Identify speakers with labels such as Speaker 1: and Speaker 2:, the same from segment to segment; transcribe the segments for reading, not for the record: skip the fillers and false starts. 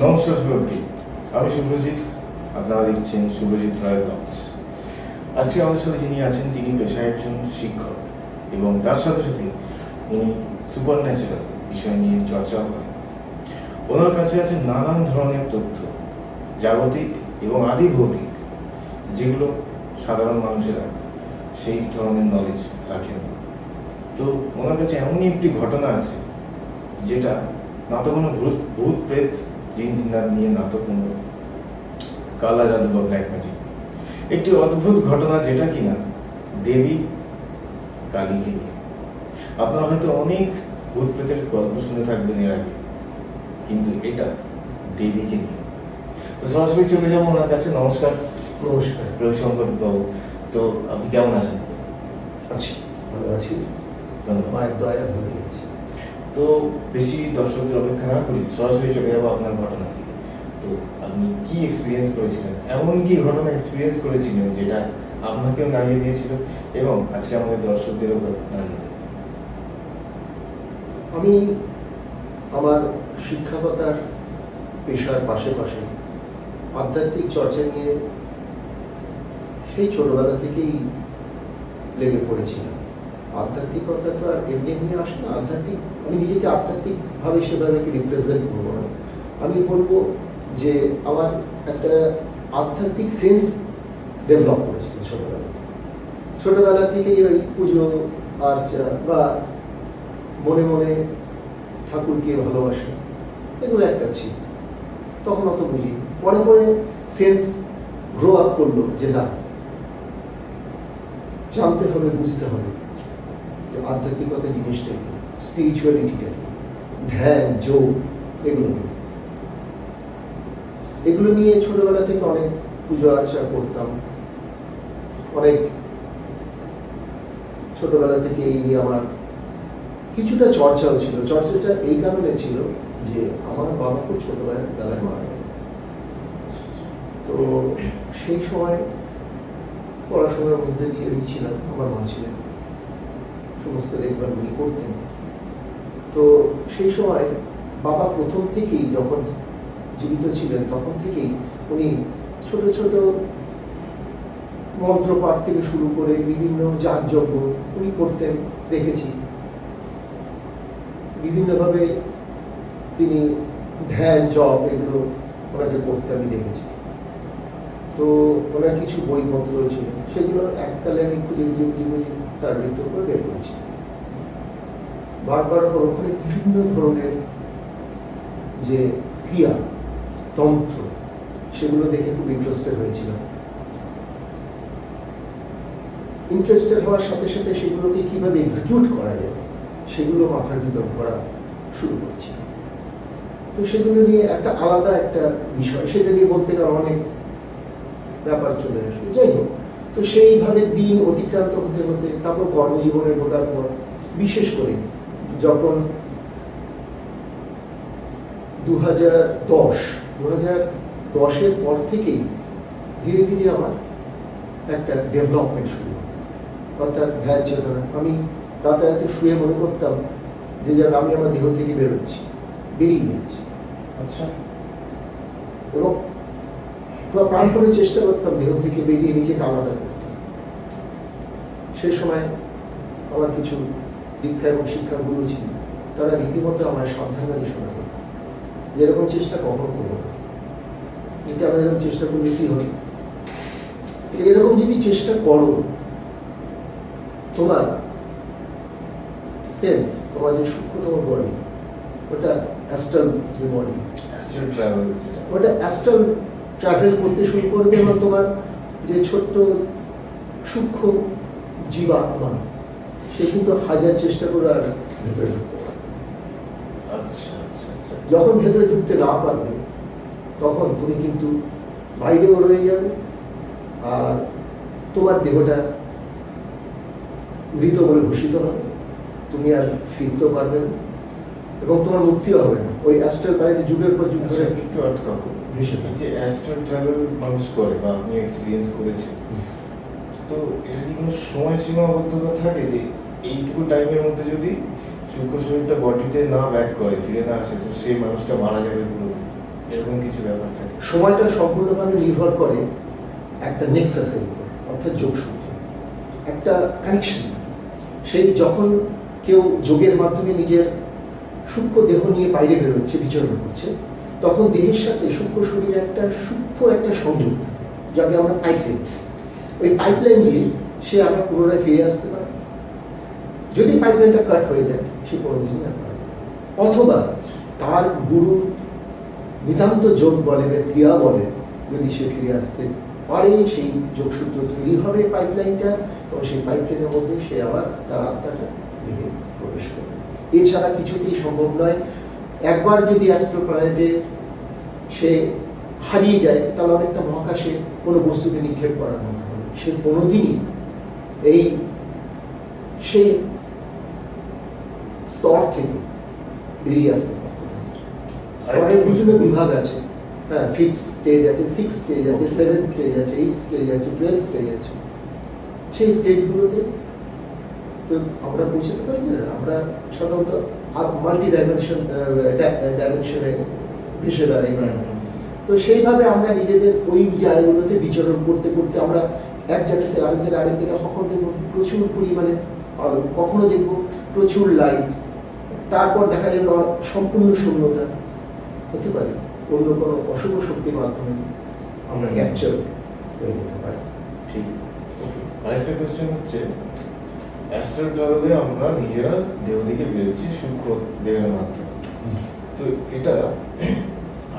Speaker 1: নমস্কার সকলকে, আমি শুভজিৎ। আপনারা দেখছেন শুভজিৎ রায় ব্লগস। আজকে আমাদের সাথে যিনি আছেন তিনি পেশায় একজন শিক্ষক এবং তার সাথে সাথে উনি সুপার ন্যাচারাল বিষয় নিয়ে চর্চাও করেন। ওনার কাছে আছে নানান ধরনের তথ্য, জাগতিক এবং আদি ভৌতিক, যেগুলো সাধারণ মানুষেরা সেই ধরনের নলেজ রাখেন না। তো ওনার কাছে এমনই একটি ঘটনা আছে যেটা না তো কোনো ভূত প্রেত জিন জিন্দার নিয়ে, না তো কোনো কালা জাদু বা ব্ল্যাক ম্যাজিক। একটি অদ্ভুত ঘটনা যেটা কিনা দেবী কালীকে নিয়ে। আপনারা হয়তো অনেক ভূত প্রেতের গল্প শুনে থাকবেন এর আগে, কিন্তু এটা দেবীকে নিয়ে। তো সরাসরি চলে যাবো ওনার কাছে। নমস্কার।
Speaker 2: নমস্কার।
Speaker 1: রবিশঙ্কর বাবু, তো আপনি কেমন আছেন?
Speaker 2: আছি, ভালো আছি,
Speaker 1: ধন্যবাদ।
Speaker 2: মায়ের দয়া ভালো আছি।
Speaker 1: তো বেশি দর্শকদের অপেক্ষা না করি, সরাসরি চলে যাবো আপনার ঘটনার দিকে। তো আপনি কি এক্সপিরিয়েন্স করেছিলেন, এমন কি ঘটনা এক্সপিরিয়েন্স করেছিলেন যেটা আপনাকেও নাড়িয়ে দিয়েছিল এবং আজকে আমাদের দর্শকদেরও নাড়িয়ে দেয়?
Speaker 2: আমি আমার শিক্ষকতার পেশার পাশে আধ্যাত্মিক চর্চা নিয়ে সেই ছোটবেলা থেকেই লেগে পড়েছিলাম। আধ্যাত্মিকতা তো আর এমনি এমনি আসে না। আমি নিজেকে আধ্যাত্মিকভাবে সেভাবে রিপ্রেজেন্ট করবো না। আমি বলবো যে আমার একটা আধ্যাত্মিক সেন্স ডেভেলপ করেছিল ছোটবেলা থেকেই ওই পুজো আর্চা বা মনে মনে ঠাকুরকে ভালোবাসা, এগুলো একটা ছিল। তখন অত বুঝি, পরে সেন্স গ্রো আপ করলো যে না, জানতে হবে, বুঝতে হবে যে আধ্যাত্মিকতা জিনিসটা কি, স্পিরিচুয়ালিটিটা কি, ধ্যান, যোগ, এগুলো নিয়ে ছোটবেলা থেকে অনেক পুজো আর্চা করতাম। অনেক ছোটবেলা থেকে এই নিয়ে আমার কিছুটা চর্চাও ছিল। চর্চাটা এই কারণে ছিল যে আমার বাবা খুব ছোটবেলায় মারা গেল। তো সেই সময় পড়াশোনার মধ্যে দিয়ে আমি ছিলাম, আমার মা ছিলেন, সমস্ত দেখভাল উনি করতেন। তো সেই সময় বাবা প্রথম থেকেই, যখন জীবিত ছিলেন তখন থেকেই উনি ছোট ছোট মন্ত্রপাঠ থেকে শুরু করে বিভিন্ন যাগযজ্ঞ উনি করতেন, দেখেছি। বিভিন্নভাবে তিনি ধ্যান, জপ, এগুলো ওনাকে করতে আমি দেখেছি। তো ওনার কিছু বইপত্র ছিল, সেগুলো এককালে আমি খুঁজে তার মৃত্যুর করে বের করেছি। বারবার ওখানে বিভিন্ন ধরনের যে ক্রিয়া, তন্ত্র, সেগুলো দেখে খুব ইন্টারেস্টেড হয়েছিলাম। ইন্টারেস্টেড হওয়ার সাথে সাথে সেগুলোকে কিভাবে এক্সিকিউট করা যায় সেগুলো মাথার ভিতর করা শুরু করেছি। তো সেগুলো নিয়ে একটা আলাদা একটা বিষয়, সেটা নিয়ে বলতে গেলে অনেক ব্যাপার চলে আসবে। যাই হোক, তো সেইভাবে দিন অতিক্রান্ত হতে হতে তারপর কর্মজীবনে ঢোকার পর, বিশেষ করে যখন 2010-এর পর থেকেই ধীরে ধীরে আমার একটা ডেভেলপমেন্ট শুরু হয়, অর্থাৎ ধ্যান চেতনা। আমি রাতে শুয়ে মনে করতাম যে যেন আমি আমার দেহ থেকে বেরিয়ে যাচ্ছি।
Speaker 1: আচ্ছা।
Speaker 2: এবং পুরো প্রাণ করে চেষ্টা করতাম দেহ থেকে বেরিয়ে নিজেকে আলাদা করতে। সেই সময় আমার কিছু দীক্ষা এবং শিক্ষা গুরু ছিল, তারা রীতিমতো আমার সাবধানকারী শোনাল, যেরকম চেষ্টা কখন করবো না, যদি আমরা এরকম চেষ্টা করলে কি হবে, এরকম যদি চেষ্টা করো, তোমার সেন্স, তোমার যে সূক্ষ্মতম বডি, ওটা অ্যাস্ট্রাল যে বডি, ওটা অ্যাস্ট্রাল ট্রাভেল করতে শুরু করবে এবং তোমার যে ছোট্ট সূক্ষ্ম জীবাত্মা, সে কিন্তু হাজার চেষ্টা করে আর ভেতরে ঢুকতে পারবে। যখন ভেতরে ঢুকতে না পারবে তখন তুমি কিন্তু বাইরেও রয়ে যাবে, আর তোমার দেহটা মৃত বলে ঘোষিত হবে, তুমি আর ফিরতেও পারবে না এবং তোমার মুক্তিও হবে না। ওই অ্যাস্ট্রাল প্ল্যানেটে যুগের পর যুগ ধরে
Speaker 1: একটু আটকাবো, যে অ্যাস্ট্রাল ট্রাভেল মানুষ করে বা আপনি এক্সপিরিয়েন্স করেছেন, তো এটা কি কোনো সময় সীমাবদ্ধতা থাকে যে এইটুকু টাইমের মধ্যে যদি সূক্ষ্ম শরীরটা বডিতে না ব্যাক করে, ফিরে না আসে, তো সেই মানুষটা মারা যাবে পুরো? এরকম কিছু ব্যাপার থাকে?
Speaker 2: সময়টা সম্পূর্ণভাবে নির্ভর করে একটা নেক্সাসের উপর, অর্থাৎ যোগসূত্র, একটা কানেকশন। সেই যখন কেউ যোগের মাধ্যমে নিজের সূক্ষ্ম দেহ নিয়ে বাইরে বেরোচ্ছে, বিচরণ করছে, তখন দেহের সাথে সূক্ষ্ম শরীরে একটা সূক্ষ্ম একটা সংযোগ থাকে, যাকে আমরা পাইপলাইন। ওই পাইপলাইন দিয়ে সে আবার পুনরায় ফিরে আসতে পারে। যদি পাইপলাইনটা কাট হয়ে যায়, সে কোনোদিনই আর পারে না। অথবা তার গুরু নিতান্ত যোগ বলে বা ক্রিয়া বলে যদি সে ফিরে আসতে পারে, সেই যোগসূত্র তৈরি হবে পাইপলাইনটা, তো সেই পাইপলাইনের মধ্যে সে আবার তার আত্মাটা দেহে প্রবেশ করবে। এছাড়া কিছুতেই সম্ভব নয়। একবার যদি অ্যাস্ট্রো প্ল্যানেটে সে হারিয়ে যায়, তাহলে অনেকটা মহাকাশে কোনো বস্তুকে নিক্ষেপ করার মতো হবে। সে কোনোদিনই এই সেই স্তর থেকে বেরিয়ে আসতে পারবে না। স্তরের বিভিন্ন বিভাগ আছে। হ্যাঁ, 5th স্টেজ আছে, 6th স্টেজ আছে, 7th স্টেজ আছে, 8th স্টেজ আছে, 12th স্টেজ আছে। সেই স্টেজগুলোতে তো আমরা পৌঁছাতে পারি না। আমরা সাধারণত মাল্টি ডাইমেনশনে ভেসে বেড়াই। তো সেইভাবে আমরা নিজেদের ওই জায়গাগুলোতে বিচরণ করতে করতে আমরা এক জায়গা থেকে আরেক জায়গায়, আরেক জায়গায় কখনো দেখবো প্রচুর পরিমাণে আলো, কখনো দেখবো প্রচুর লাইট, তারপর দেখা যাবে সম্পূর্ণ শূন্যতা। হতে পারে অন্য কোনো অশুভ শক্তির মাধ্যমে আমরা ক্যাপচার হয়ে যেতে পারি।
Speaker 1: ঠিক। আরেকটা কোয়েশ্চেন হচ্ছে, অ্যাস্ট্রাল ট্রাভেলে আমরা নিজেরা দেহ থেকে বেরোচ্ছি সূক্ষ্ম দেহের মাধ্যমে, তো এটা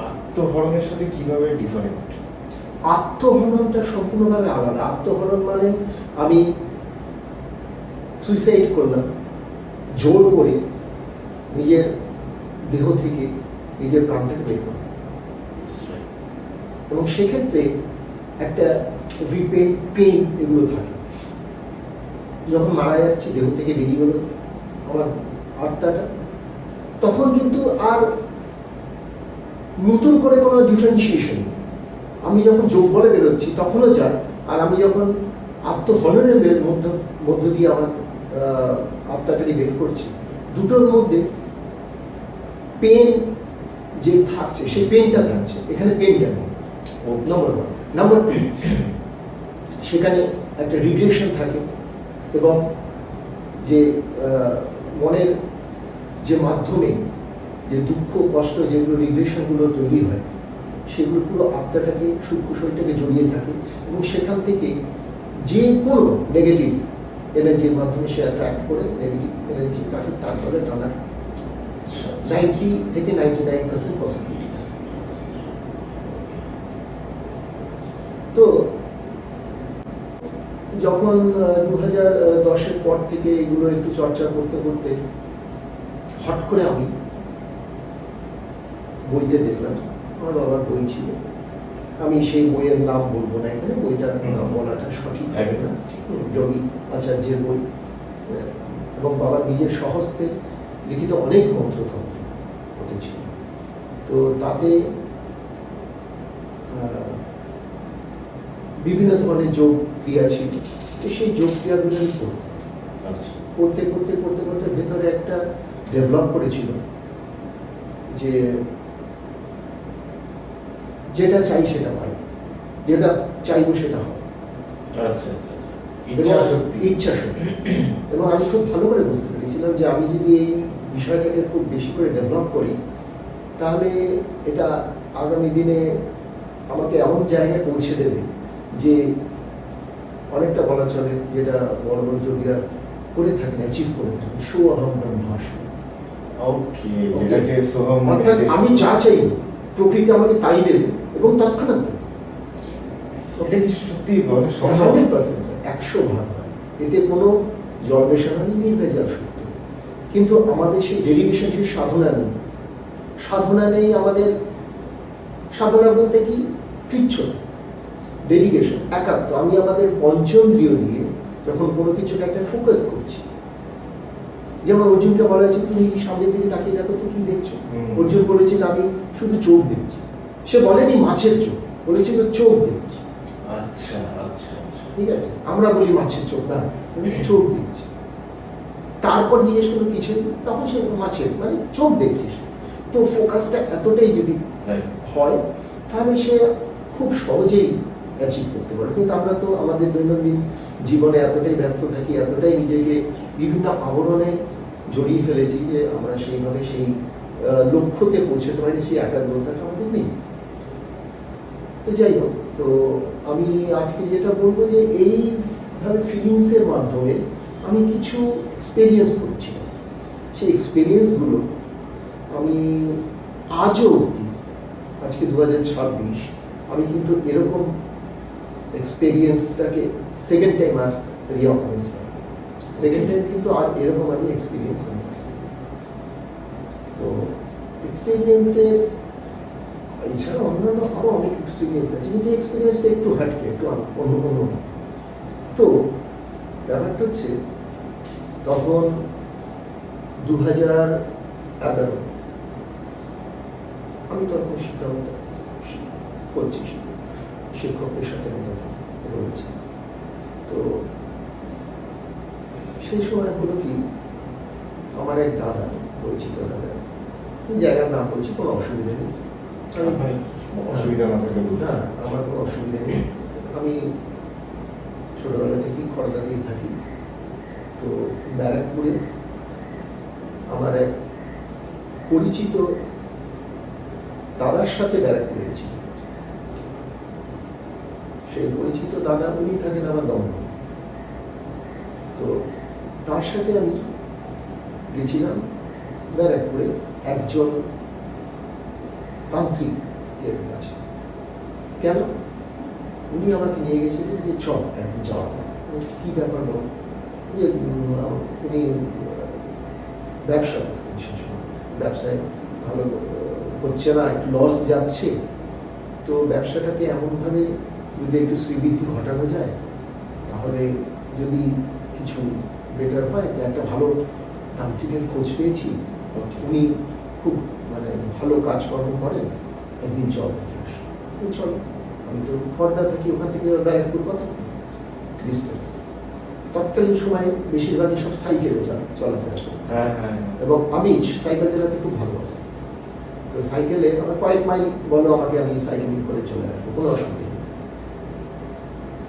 Speaker 1: আত্মহরণের সাথে কিভাবে ডিফারেন্ট?
Speaker 2: আত্মহননটা সম্পূর্ণভাবে আলাদা। আত্মহনন মানে আমি সুইসাইড করলাম, জোর করে নিজের দেহ থেকে নিজের প্রাণটাকে বের করলাম, এবং সেক্ষেত্রে একটা পেইন এগুলো থাকে। যখন মারা যাচ্ছে, দেহ থেকে বেরিয়ে গেল আমার আত্মাটা, তখন কিন্তু আর নতুন করে কোনো ডিফারেন্সিয়েশন নেই। আমি যখন যোগ বলে বেরোচ্ছি তখনও যা, আর আমি যখন আত্মহননের মধ্য দিয়ে আমার আত্মাটাকে বের করছি, দুটোর মধ্যে পেন যে থাকছে, সেই পেনটা থাকছে। এখানে পেনটা নেই, নম্বর 1। নম্বর 2, সেখানে একটা রিগ্রেশন থাকে, এবং যে মনের যে মাধ্যমে যে দুঃখ কষ্ট যেগুলো রিগ্রেশনগুলো তৈরি হয়, সেগুলো পুরো আত্মাটাকে সূক্ষ্ম শরীরটাকে জড়িয়ে থাকে, এবং সেখান থেকে যে কোনো নেগেটিভ এনার্জির মাধ্যমে সে অ্যাট্রাক্ট করে নেগেটিভ এনার্জি তাকে তারপরে টানার 90 থেকে 99% পসিবিলিটি থাকে। তো যখন 2010-এর পর থেকে এগুলো একটু চর্চা করতে করতে হট করে আমি বইতে দেখলাম, আমার বাবার বই ছিল, আমি সেই বইয়ের নাম বলবো না এখানে, বইটার নাম বলাটা সঠিক হবে না, যোগী আচার্যের বই, এবং বাবার নিজের স্বহস্তে লিখিত অনেক মন্ত্রতন্ত্র হতে ছিল। তো তাতে বিভিন্ন ধরনের যোগ ক্রিয়া ছিল। তো সেই যোগ ক্রিয়াগুলো আমি করতে করতে করতে করতে ভেতরে একটা ডেভেলপ করেছিল যে যেটা চাই সেটা পাই, যেটা চাইবো সেটা হবে। ইচ্ছা শক্তি। এবং আমি খুব ভালো করে বুঝতে পেরেছিলাম যে আমি যদি এই বিষয়টাকে খুব বেশি করে ডেভেলপ করি, তাহলে এটা আগামী দিনে আমাকে এমন জায়গায় পৌঁছে দেবে যে অনেকটা বলা চলে, যেটা বড় বড় যোগীরা করে থাকেন, অ্যাচিভ করে থাকেন, সোহম ব্রহ্মাস্মি। অর্থাৎ আমি যা চাই প্রকৃতি আমাকে তাই দেবে, এবং তৎক্ষণাৎ দেবে। 100%, এতে কোনো জলবেশনা নেই, নির্ভেজাল সত্য। কিন্তু আমাদের সেই ডেডিকেশন, সেই সাধনা নেই। সাধনা নেই আমাদের। সাধনা বলতে কি? কৃচ্ছ্রতা, ডেডিকেশন, একাত্ম। আমি আমাদের পঞ্চেন্দ্রিয় দিয়ে যখন কোনো কিছুকে একটা ফোকাস করছি, যেমন অর্জুনকে বলা হয়েছে তুমি সামনের দিকে তাকিয়ে দেখো তো কি দেখছো। অর্জুন বলেছিল আমি শুধু চোখ দেখছি। সে বলেনি মাছের চোখ, বলেছিল চোখ দেখছি।
Speaker 1: আচ্ছা আচ্ছা আচ্ছা,
Speaker 2: ঠিক আছে, আমরা বলি মাছের চোখ, না, চোখ দেখছি। তারপর জিজ্ঞেস করলো কিছু, তখন সে মাছের মানে চোখ দেখছিস। তো ফোকাসটা এতটাই যদি
Speaker 1: Right.
Speaker 2: হয়, তাহলে সে খুব সহজেই অ্যাচিভ করতে পারে। কিন্তু আমরা তো আমাদের দৈনন্দিন জীবনে এতটাই ব্যস্ত থাকি, এতটাই নিজেকে বিভিন্ন আবরণে জড়িয়ে ফেলেছি যে আমরা সেইভাবে সেই লক্ষ্যতে পৌঁছতে পারি, সেই একাগ্রতাটা আমাদের নেই। তো যাই হোক, তো আমি আজকে যেটা বলবো যে এইভাবে ফিলিংসের মাধ্যমে আমি কিছু এক্সপেরিয়েন্স করছিলাম। সেই এক্সপেরিয়েন্সগুলো আমি আজও অবধি, আজকে 2026, আমি কিন্তু এরকম এক্সপেরিয়েন্সটাকে সেকেন্ড টাইম আর রিঅকারেন্স হয়। সেকেন্ড টাইম কিন্তু আর এরকম আমি এক্সপিরিয়েন্স নেই। তো এক্সপিরিয়েন্সের এছাড়া অন্যান্য আরও অনেক এক্সপিরিয়েন্স আছে, কিন্তু এক্সপিরিয়েন্সটা একটু হাটকে, একটু অন্য। তো ব্যাপারটা হচ্ছে তখন 2011 আমি তখন শিক্ষাগত করছি, শিক্ষক পেশাতে আমি রয়েছি। তো সেই সময় হলো কি, আমার এক দাদা, পরিচিত দাদা, এই জায়গার নাম বলছি, কোনো অসুবিধা নেই,
Speaker 1: অসুবিধা না থাকলে
Speaker 2: না, আমার কোনো অসুবিধা নেই। আমি ছোটবেলা থেকেই খড়দাতেই থাকি। তো ব্যারাকপুরে আমার এক পরিচিত দাদার সাথে ব্যারাকপুরে গেছি। সেই পরিচিত দাদা, উনি থাকেন আমার দমদম। তো তার সাথে আমি গেছিলাম ব্যারাকপুরে একজন তান্ত্রিকের কাছে। কেন? উনি আমাকে নিয়ে গেছিলেন যে চল একদিন যাওয়া। কি ব্যাপার বল? যে উনি ব্যবসা করতেন সেই সময়, ব্যবসায় ভালো হচ্ছে না, একটু লস যাচ্ছে। তো ব্যবসাটাকে এমনভাবে যদি একটু শ্রীবৃদ্ধি ঘটানো যায়, তাহলে যদি কিছু বেটার হয়। তো একটা ভালো তান্ত্রিকের খোঁজ পেয়েছি, উনি খুব মানে ভালো কাজকর্ম করেন, একদিন চল দেখে আসো। চলো, আমি তো খড়দা থাকি, ওখান থেকে ব্যারাকপুর কত ডিস্টেন্স। তৎকালীন সময়ে বেশিরভাগই সব সাইকেলে চলাফেরা করে, এবং আমি সাইকেল চালাতে খুব ভালোবাসি। তো সাইকেলে আমার কয়েক মাইল বলো আমাকে, আমি সাইকেলিং করে চলে আসবো, কোনো অসুবিধা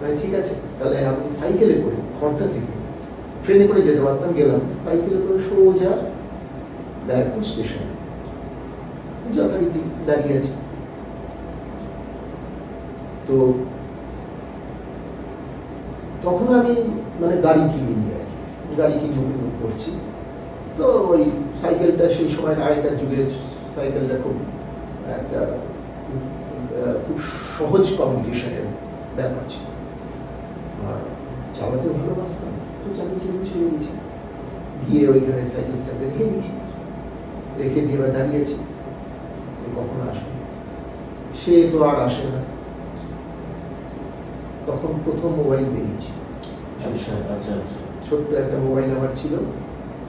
Speaker 2: নেই। ঠিক আছে, তাহলে আমি সাইকেলে করে খড়দা থেকে, ট্রেনে করে যেতে পারতাম, গেলাম সাইকেলে করে সোজা ব্যারাকপুর স্টেশন, যথারীতি দাঁড়িয়ে আছি। তো তখন আমি মানে গাড়ি কিনিনি আর কি, গাড়ি কিনবো করছি। তো ওই সাইকেলটা সেই সময় আগেকার যুগের সাইকেলটা খুব একটা খুব সহজ কমিউনিকেশনের ব্যাপার ছিল, আর চালাতেও ভালোবাসতাম। তো চালিয়ে চলে গেছি, গিয়ে ওইখানে সাইকেল স্ট্যান্ডে রেখে দিয়েছি, রেখে দিয়ে এবার দাঁড়িয়েছি, কখন আসবে। সে তো আর আসে না। তখন প্রথম মোবাইল বেরিয়েছে, ছোট্ট একটা মোবাইল আমার ছিল,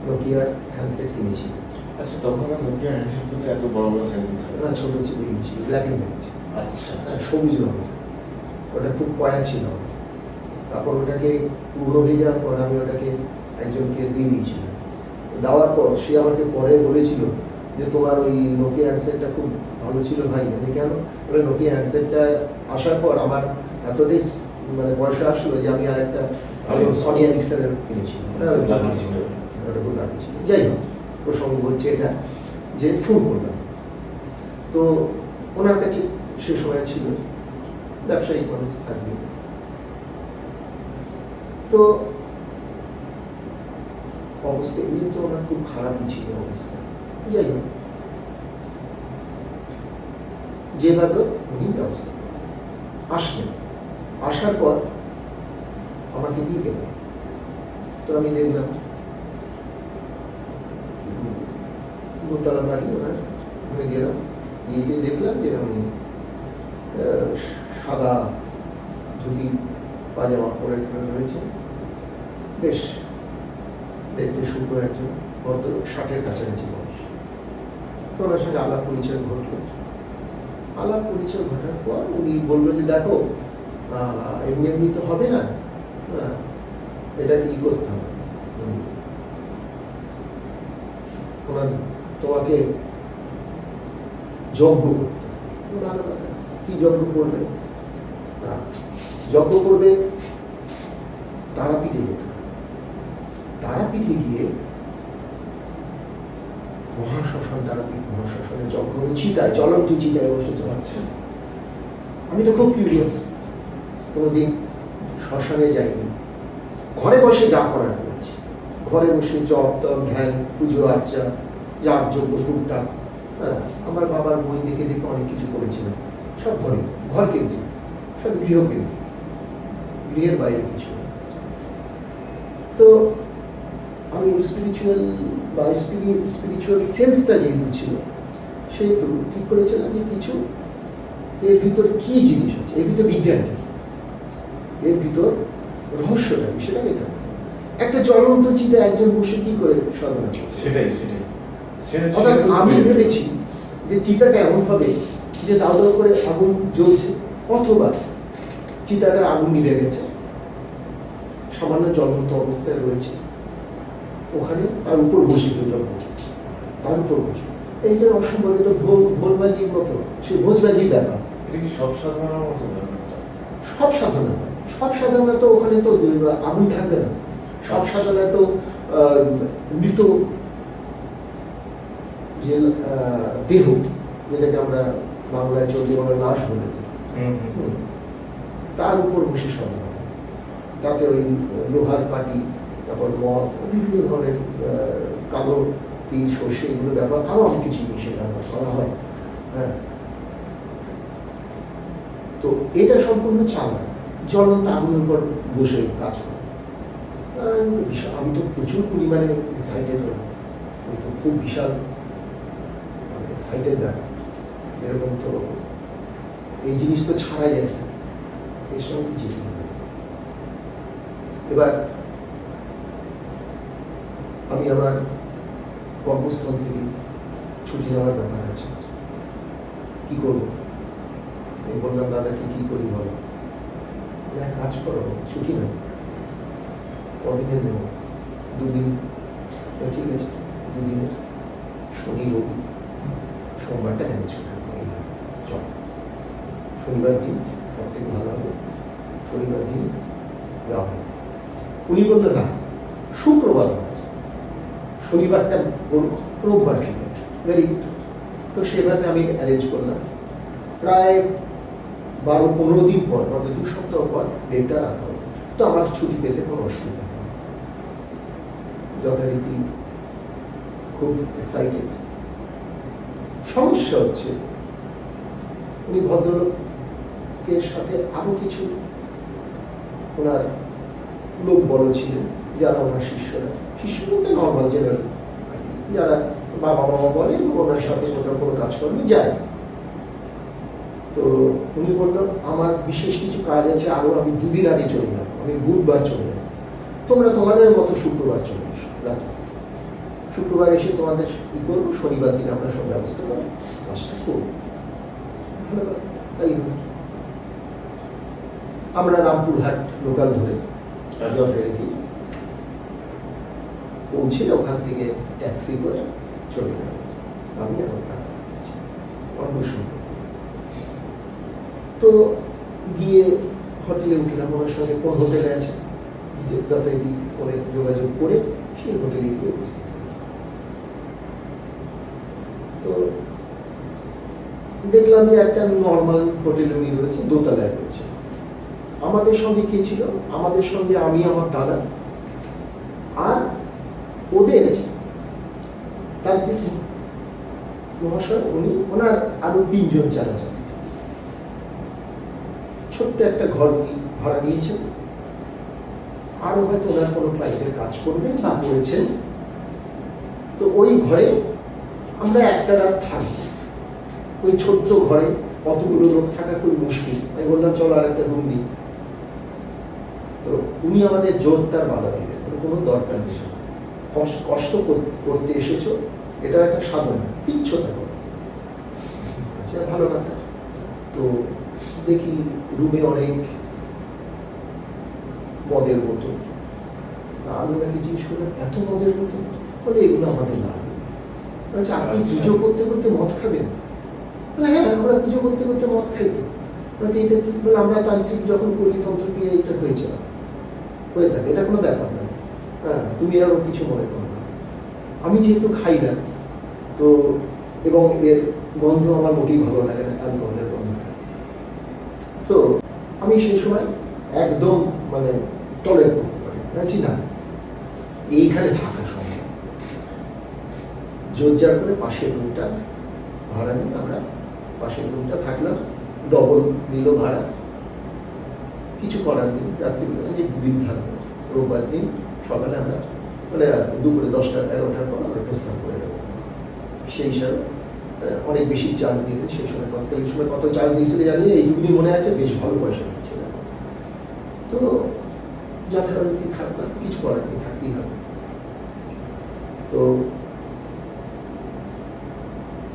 Speaker 2: নোকিয়ার হ্যান্ডসেট কিনেছি।
Speaker 1: আচ্ছা, তখন নোকিয়া হ্যান্ডসেট এত বড় বড় সাইজ
Speaker 2: না, ছোট বেরিয়েছিল, ব্ল্যাক অ্যান্ড হোয়াইট।
Speaker 1: আচ্ছা,
Speaker 2: সবুজ রঙের, ওটা খুব পয়া ছিল। তারপর ওটাকে পুরো হয়ে যাওয়ার পর আমি ওটাকে একজনকে দিয়ে দিয়েছিলাম। দেওয়ার পর সে আমাকে পরে বলেছিল যে তোমার ওই নোকিয়া হ্যান্ডসেটটা খুব ভালো ছিল ভাই। আমি কেন? বলে নোকিয়া হ্যান্ডসেটটা আসার পর আমার এতটাই মানে পয়সা আসলো যে আমি আর একটা সনি এরিকসনের কিনেছিলাম, ওটা খুব লাকি ছিল। যাই হোক, প্রসঙ্গ হচ্ছে এটা যে ফোন করলাম, তো ওনার কাছে সে সময় ছিল, ব্যবসায়িক মানুষ থাকবে। তো অবস্থা এগুলি তো ওনার খুব খারাপই ছিল অবস্থা। যাই হোক, যেভাবে উনি ব্যবস্থা আসলেন, আসার পর আমাকে দিয়ে গেলেন। তো আমি দেখলাম দোতলা বাড়ি ওনার, ওখানে গেলাম, গিয়ে দেখলাম যে আমি সাদা ধুতি পাজামা পরে রয়েছে, বেশ দেখতে সুন্দর একজন ভদ্রলোক, 60-এর কাছাকাছি বয়স। তো ওনার সঙ্গে আলাপ পরিচয় ঘটলো। আলাপ পরিচয় ঘটার পর উনি বললো যে দেখো, এমনি এমনি তো হবে না, এটা কি করতে হবে, তোমাকে যজ্ঞ করতে হবে। ভালো কথা, কি যজ্ঞ করবে? যজ্ঞ করবে তারাপীঠে যেতে হবে। তারাপীঠে গিয়ে মহাশ্মশান, তারাপীঠ মহাশ্মশানে যজ্ঞ হবে, চিতায়, জ্বলন্ত চিতায় বসে জ্বলাচ্ছে। আমি তো খুব কিউরিয়াস, কোনোদিন শ্মশানে যাইনি, ঘরে বসে যা করার করেছি, ঘরে বসে জপ তপ ধ্যান পুজো আর্চা যাগ যজ্ঞ টুকটাক, হ্যাঁ, আমার বাবার বই দেখে দেখে অনেক কিছু করেছিলাম, সব ঘরে, ঘর কেন্দ্রিক, সব গৃহকেন্দ্রিক, গৃহের বাইরে কিছু। তো আমি স্পিরিচুয়াল বা স্পিরিচুয়াল সেন্সটা যেহেতু ছিল, সেহেতু ঠিক করেছিলাম যে কিছু এর ভিতর কি জিনিস আছে, এর ভিতর বিজ্ঞান কি, এর ভিতর রহস্যটা কি, সেটাকে জানতে হবে। একটা জ্বলন্ত চিতা একজন বসে কি করে সাধনা করে?
Speaker 1: সেটাই
Speaker 2: অর্থাৎ আমি ভেবেছি যে চিতাটা এমন হবে যে দাউ দাউ করে আগুন জ্বলছে, অথবা চিতাটা আগুন নিভে গেছে, সামান্য জ্বলন্ত অবস্থায় রয়েছে, ওখানে তার উপর বসে কেউ জন্ম, তার উপর বসে, এই যে অসম্ভবিত ভোলবাজির মতো, সেই ভোজবাজির ব্যাপার।
Speaker 1: এটা কি সব সাধারণের মতো ব্যাপারটা?
Speaker 2: সব সাধনা নয়, সব সাধনা তো ওখানে তো আগুন থাকবে না, সব সাধনা তো মৃত যে দেহ, যেটাকে আমরা বাংলায় চলতে বলে লাশ বলে থাকি, তার উপর বসে সাধনা, তাতে ওই লোহার পাটি, তারপর মদ, বিভিন্ন ধরনের কালো তিল সর্ষে এগুলো ব্যবহার, আরো অনেক কিছু জিনিসের ব্যবহার করা হয়। হ্যাঁ, তো এটা সম্পূর্ণ চালা, জ্বলন্ত আগুনের উপর বসে কাজ করে। আমি তো প্রচুর পরিমাণে এক্সাইটেড হলাম, আমি তো খুব বিশাল এক্সাইটেড ব্যাপার, এরকম তো এই জিনিস তো ছাড়া যায় না, এর সঙ্গে তো যেতে হবে। এবার আমি আমার কর্মস্থল থেকে ছুটি নেওয়ার ব্যাপার আছে, কি করবো? আমি বললাম দাদাকে, কি করি বলো? এক কাজ করো, ছুটি নেব, কদিনের নেব, 2 দিন। ঠিক আছে, 2 দিনের, শনি রবি সোমবারটা ম্যানেজ করে চল, শনিবার দিন সব থেকে ভালো হবে, শনিবার দিন যাওয়া হবে। উনি বললেন না, শুক্রবার শনিবারটা রোববার ফিরে আসবে, ভেরি গুড। তো সেভাবে আমি অ্যারেঞ্জ করলাম, প্রায় 12-15 দিন পর, 2 সপ্তাহ পর ডেটটা রাখা হলো। তো আমার ছুটি পেতে কোনো অসুবিধা নেই, যথারীতি খুব এক্সাইটেড। সমস্যা হচ্ছে উনি ভদ্রলোকের সাথে আরো কিছু ওনার লোক বড় ছিলেন, যারা ওনার শিষ্যরা, শিষ্য বলতে নর্মাল জেনারেল, যারা বাবা মামা বলে এবং ওনার সাথে কোথাও কোনো কাজকর্মে যায়। তো উনি বললো আমার বিশেষ কিছু কাজ আছে, আরো আমি 2 দিন আগে চলে যাবো, আমি বুধবার চলে যাবো, তোমরা তোমাদের মতো শুক্রবার চলে এসো রাতে, শুক্রবার এসে তোমাদের ই করবো, শনিবার দিন আমরা সব ব্যবস্থা করবো, কাজটা করবো। ভালো কথা, তাই আমরা রামপুরহাট লোকাল ধরে যথারীতি পৌঁছে ওখান থেকে ট্যাক্সি করে চলে গেল, আমি আমার দাদা অন্য সম্পর্ক। তো গিয়ে হোটেলে উঠলাম, ওনার সঙ্গে কোন হোটেলে আছে যথারীতি ফোনে যোগাযোগ করে সেই হোটেলে গিয়ে উপস্থিত হলাম। তো দেখলাম যে একটা নর্মাল হোটেলে উনি রয়েছে, দোতলায় রয়েছে। আমাদের সঙ্গে কে ছিল? আমাদের সঙ্গে আমি, আমার দাদা, আর ওদের তান্ত্রিক মহাশয়, উনি, ওনার আরো 3 জন চালাচাল। ছোট্ট একটা ঘর উনি ভাড়া নিয়েছেন, আরো হয়তো ওনার কোনো ক্লায়েন্টের কাজ করবেন বা করেছেন। তো ওই ঘরে আমরা একটা রাত থাকি, ওই ছোট্ট ঘরে কতগুলো লোক থাকা খুবই মুশকিল। আমি বললাম চলো আর একটা রুম নিই। তো উনি আমাদের জোরদার বাধা দিলেন, কোনো দরকার নেই, কষ্ট করতে এসেছো, এটা একটা সাধনা, পিচ্ছতা করো। আচ্ছা, ভালো কথা। তো দেখি রুমে অনেক মদের বোতল। আমি ওনাকে জিজ্ঞেস করলাম, এত মদের বোতল? বলে এগুলো আমাদের লাগবে। আচ্ছা, আপনি পুজো করতে করতে মদ খাবেন? বলে হ্যাঁ আমরা পুজো করতে করতে মদ খাই তো। বলে এটা কি? বলে আমরা তান্ত্রিক যখন করি তন্ত্রক্রিয়া এটা হয়েছে না, হয়ে থাকে, এটা কোনো ব্যাপার নয়। হ্যাঁ তুমি আরো কিছু মনে করো না। আমি যেহেতু খাই না তো, এবং এর গন্ধ আমার মোটেই ভালো লাগে না, অ্যালকোহলের গন্ধটা, তো আমি সেই সময় একদম মানে টলারেট করতে পারি বলছি না এইখানে থাকার সময় জোরজার করে পাশের রুমটা ভাড়া নিয়ে আমরা পাশের রুমটা থাকলাম, ডবল নিল ভাড়া। কিছু করার নেই, রাত্রিবেলা যে দিন থাকবো, রোববার দিন সকালে আমরা মানে দুপুরে 10টা-11টার পর আমরা প্রস্থান করে দেবো। সেই হিসাবে অনেক বেশি চার্জ দিলেন সেই সময়, তৎকালীন সময় কত চার্জ দিয়েছিল জানি না, এইটুকুনি মনে আছে, বেশ ভালো পয়সা দিচ্ছিল। তো যথারীতি থাকলাম, কিছু করার নেই, থাকতেই হবে। তো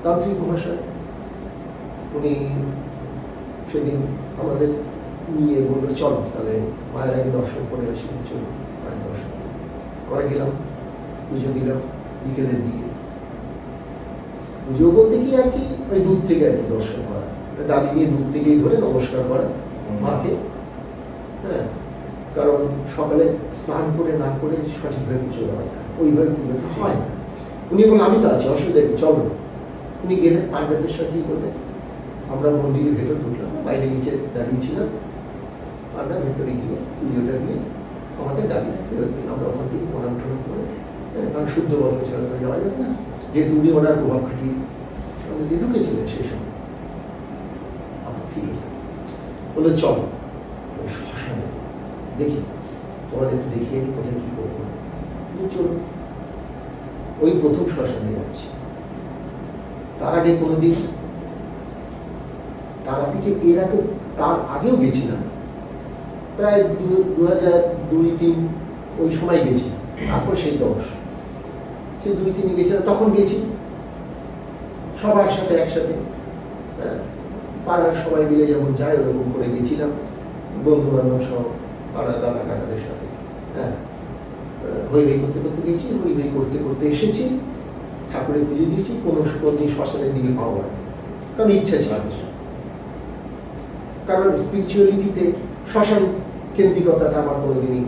Speaker 2: তান্ত্রিক মহাশয় উনি সেদিন আমাদের নিয়ে বললো চল তাহলে মায়ের আগে দর্শন করে আসি। চলো মায়ের দর্শন আমরা গেলাম, পুজো দিলাম বিকেলের দিকে। পুজো বলতে কি আর কি ওই দূর থেকে আর কি দর্শন করা, ডালি নিয়ে দূর থেকেই ধরে নমস্কার করা মাকে। হ্যাঁ, কারণ সকালে স্নান করে না করে সঠিকভাবে পুজো দেওয়া যায়, ওইভাবে পুজোটা হয় না। উনি বললেন আমি তো আছি, অসুবিধা নেই, চলো। উনি গেলেন পাণ্ডবদের সাথে করলেন, আমরা মন্দিরের ভেতর ঢুকলাম, বাইরে নিচে দাঁড়িয়েছিলাম। আমরা ভেতরে গিয়ে পুজোটা দিয়ে আমাদের ডালি থাকে ওই দিন আমরা ওখান থেকে প্রণাম টনাম করে, কারণ শুদ্ধ বর্ষ ছাড়া তো যাওয়া যাবে না, যেহেতু উনি ওনার প্রভাব খাটিয়ে সঙ্গে দিয়ে ঢুকেছিলেন সেই সময়। আমরা ফিরে এলাম, বললো চলো শ্মশানে দেখি, তোমাদের একটু দেখিয়ে নি কোথায় কি করবো। চলো, ওই প্রথম শ্মশানে যাচ্ছি। তার আগে কোনোদিন তারাপীঠে এর আগে তার আগেও গেছিলাম, প্রায় 2002-03 ওই সময় গেছি। তারপর সেই 10 সেই 2-3 গেছিলাম, তখন গেছি সবার সাথে একসাথে, পাড়ার সবাই মিলে যেমন যায় ওরকম করে গেছিলাম, বন্ধু বান্ধব সহ পাড়ার দাদা কাকাদের সাথে। হ্যাঁ, হই হই করতে করতে গেছি, হই হই করতে করতে এসেছি, ঠাকুরের পুজো দিয়েছি। কোনো শ্মশানের দিকে পাওয়া না, কারণ ইচ্ছা ছিল। কারণ স্পিরিচুয়ালিটিতে শ্মশান কেন্দ্রিকতাটা আমার কোনোদিনই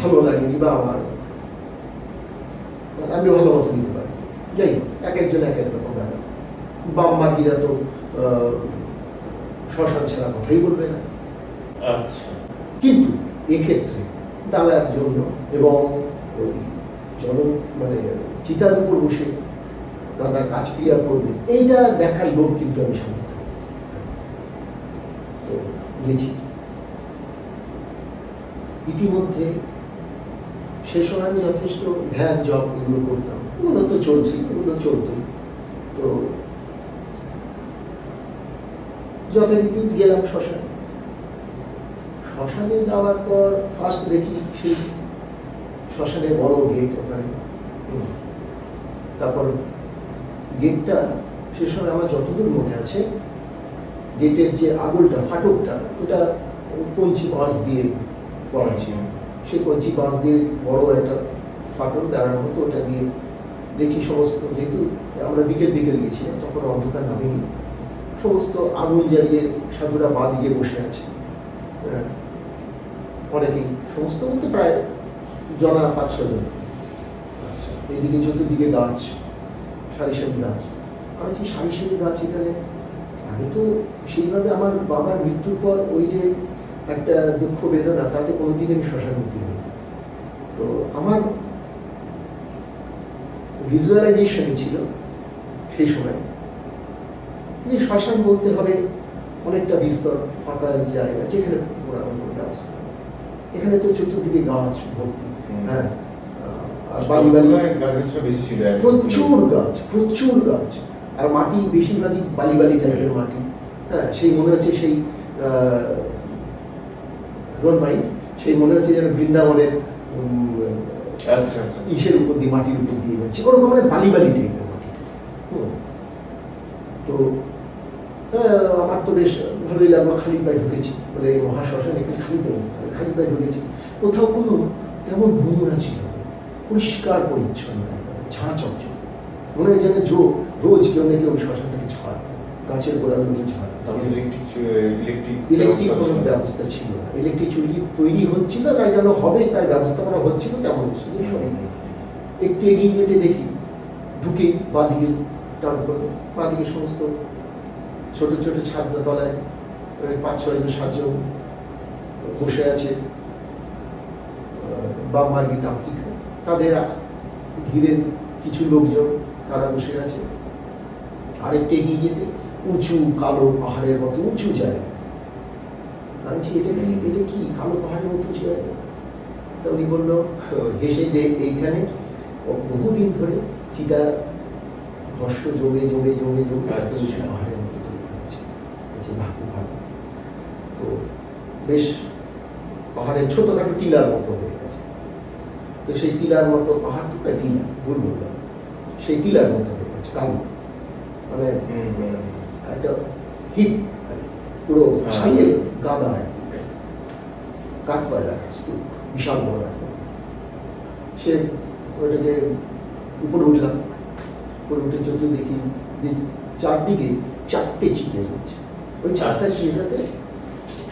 Speaker 2: ভালো লাগেনি, বা আমার আমি ভালো মতো দিতে পারি। যাই হোক, এক একজন এক এক রকম ব্যাপার। বাম্মাদিরা তো শ্মশান ছাড়া কথাই বলবে না।
Speaker 1: আচ্ছা,
Speaker 2: কিন্তু এক্ষেত্রে ডালার জন্য এবং ওই মানে চিতার উপর বসে দাদার কাজ ক্রিয়া করবে, এইটা দেখার লোক কিন্তু আমি সামনে তো গেছি। ইতিমধ্যে সে সময় আমি যথেষ্ট ধ্যান জপ এগুলো করতাম, ওগুলো তো চলছে, ওগুলো চলতই। তো যথারীতি গেলাম শ্মশানে। শ্মশানে যাওয়ার পর ফার্স্ট দেখি সেই শ্মশানের বড় গেট ওখানে। তারপর গেটটা সে সময় আমার যতদূর মনে আছে, গেটের যে আগলটা ফাটকটা ওটা কঞ্চি বাঁশ দিয়ে করা ছিল। সেই কঞ্চি বাঁশ দিয়ে বড় একটা ফাটক দাঁড়ানোর মতো, ওটা দিয়ে দেখি সমস্ত, যেহেতু আমরা বিকেল বিকেল গেছিলাম তখন অন্ধকার নামেনি, সমস্ত আগুন জ্বালিয়ে সাধুরা বাঁ দিকে বসে আছে। অনেকেই, সমস্ত বলতে প্রায় 5-6 জন। আচ্ছা, এদিকে চতুর্দিকে গাছ, সারি সারি গাছ। আমি বলছি সারি সারি গাছ এখানে, আগে তো সেইভাবে আমার বাবার মৃত্যুর পর ওই যে একটা দুঃখ বেদনা, তাতে কোনোদিন আমি শ্মশানমুখী হই। তো আমার ভিজুয়ালাইজেশন ছিল সেই সময় যে শ্মশান বলতে হবে অনেকটা বিস্তর ফাঁকা জায়গা, যেখানে পোড়ানোর কোনো ব্যবস্থা। এখানে তো চতুর্দিকে গাছ ভর্তি, হ্যাঁ, বালি বালি
Speaker 1: বেশি ছিল,
Speaker 2: প্রচুর গাছ, প্রচুর গাছ, আর মাটি বেশিরভাগই বালি বালি টাইপের মাটি। হ্যাঁ, সেই মনে হচ্ছে সেই ডোন্ট মাইন্ড, সেই মনে হচ্ছে যেন বৃন্দাবনের ইসের উপর দিয়ে, মাটির উপর দিয়ে যাচ্ছে, ওরকম মানে বালি বালি টাইপের মাটি। তো আমার তো বেশ ভালোই লাগলো, খালি পায়ে ঢুকেছি, বলে মহাশ্মশান এখানে খালি পায়ে, খালি পায়ে ঢুকেছি। কোথাও কোনো তেমন নোংরা ছিল, পরিষ্কার পরিচ্ছন্ন, ঝাঁ চকচক, মনে হয় যেন রোজ কেউ না কেউ শ্মশানটাকে ছাড়। গাছের গোড়াগুলো ঝাড়।
Speaker 1: তখন
Speaker 2: ইলেকট্রিক কোনো ব্যবস্থা ছিল না, ইলেকট্রিক চুল্লি তৈরি হচ্ছিল না, যেন হবে তার ব্যবস্থাপনা হচ্ছিল তেমন সবই নেই। একটু এগিয়ে যেতে দেখি ঢুকে বাঁদিকে, তারপর বাঁদিকে সমস্ত ছোট ছোট ছাদনা তলায় 5-6 জন 7 জন বসে আছে, বামমার্গী তান্ত্রিক, তাদের ঘিরে কিছু লোকজন তারা বসে আছে। আরেকটু এগিয়ে যেতে উঁচু কালো পাহাড়ের মতো উঁচু জায়গা। আমি এটা কি কালো পাহাড়ের মতো উঁচু জায়গা? তা উনি বললো হেসে যে এইখানে বহুদিন ধরে চিতা ভস্য জমে জমে জমে জমে পাহাড়ের মতো তৈরি হয়েছে। খুব ভালো। তো বেশ পাহাড়ের ছোটখাটো টিলার মতো হয়ে গেছে। তো সেই টিলার মতো, পাহাড় তো প্রায় টিলা, ভুল বললাম, সেই টিলার মতো হয়ে গেছে, কালো, মানে একটা হিপ পুরো ছাইয়ের গাদা, কাঠবাড়া স্তূপ, বিশাল বড়। সে ওইটাকে উপরে উঠলাম, উপরে উঠে যত দেখি যে চারদিকে 4টে চিতে রয়েছে। ওই 4টা চিতাতে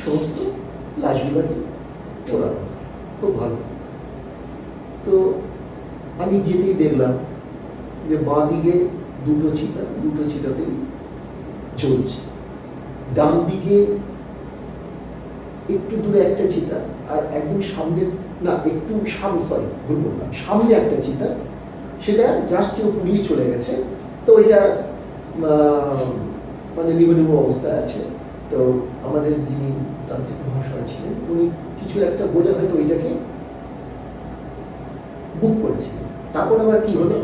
Speaker 2: সমস্ত লাশগুলাকে পোড়ানো, খুব ভালো। তো আমি যেতেই দেখলাম যে বাঁ দিকে 2টো চিতা, 2টো চিতাতেই জ্বলছে। ডান দিকে একটু দূরে একটা চিতা, আর একদম সামনে, না একটু ভুল বললাম, সামনে একটা চিতা, সেটা জাস্ট কেউ পুড়িয়ে চলে গেছে। তো ওইটা মানে নিবনিব অবস্থায় আছে। তো আমাদের যিনি তান্ত্রিক মহাশয় ছিলেন, উনি কিছু একটা বলে হয়তো ওইটাকে বুক করেছিলেন। তারপর আবার কি হলো,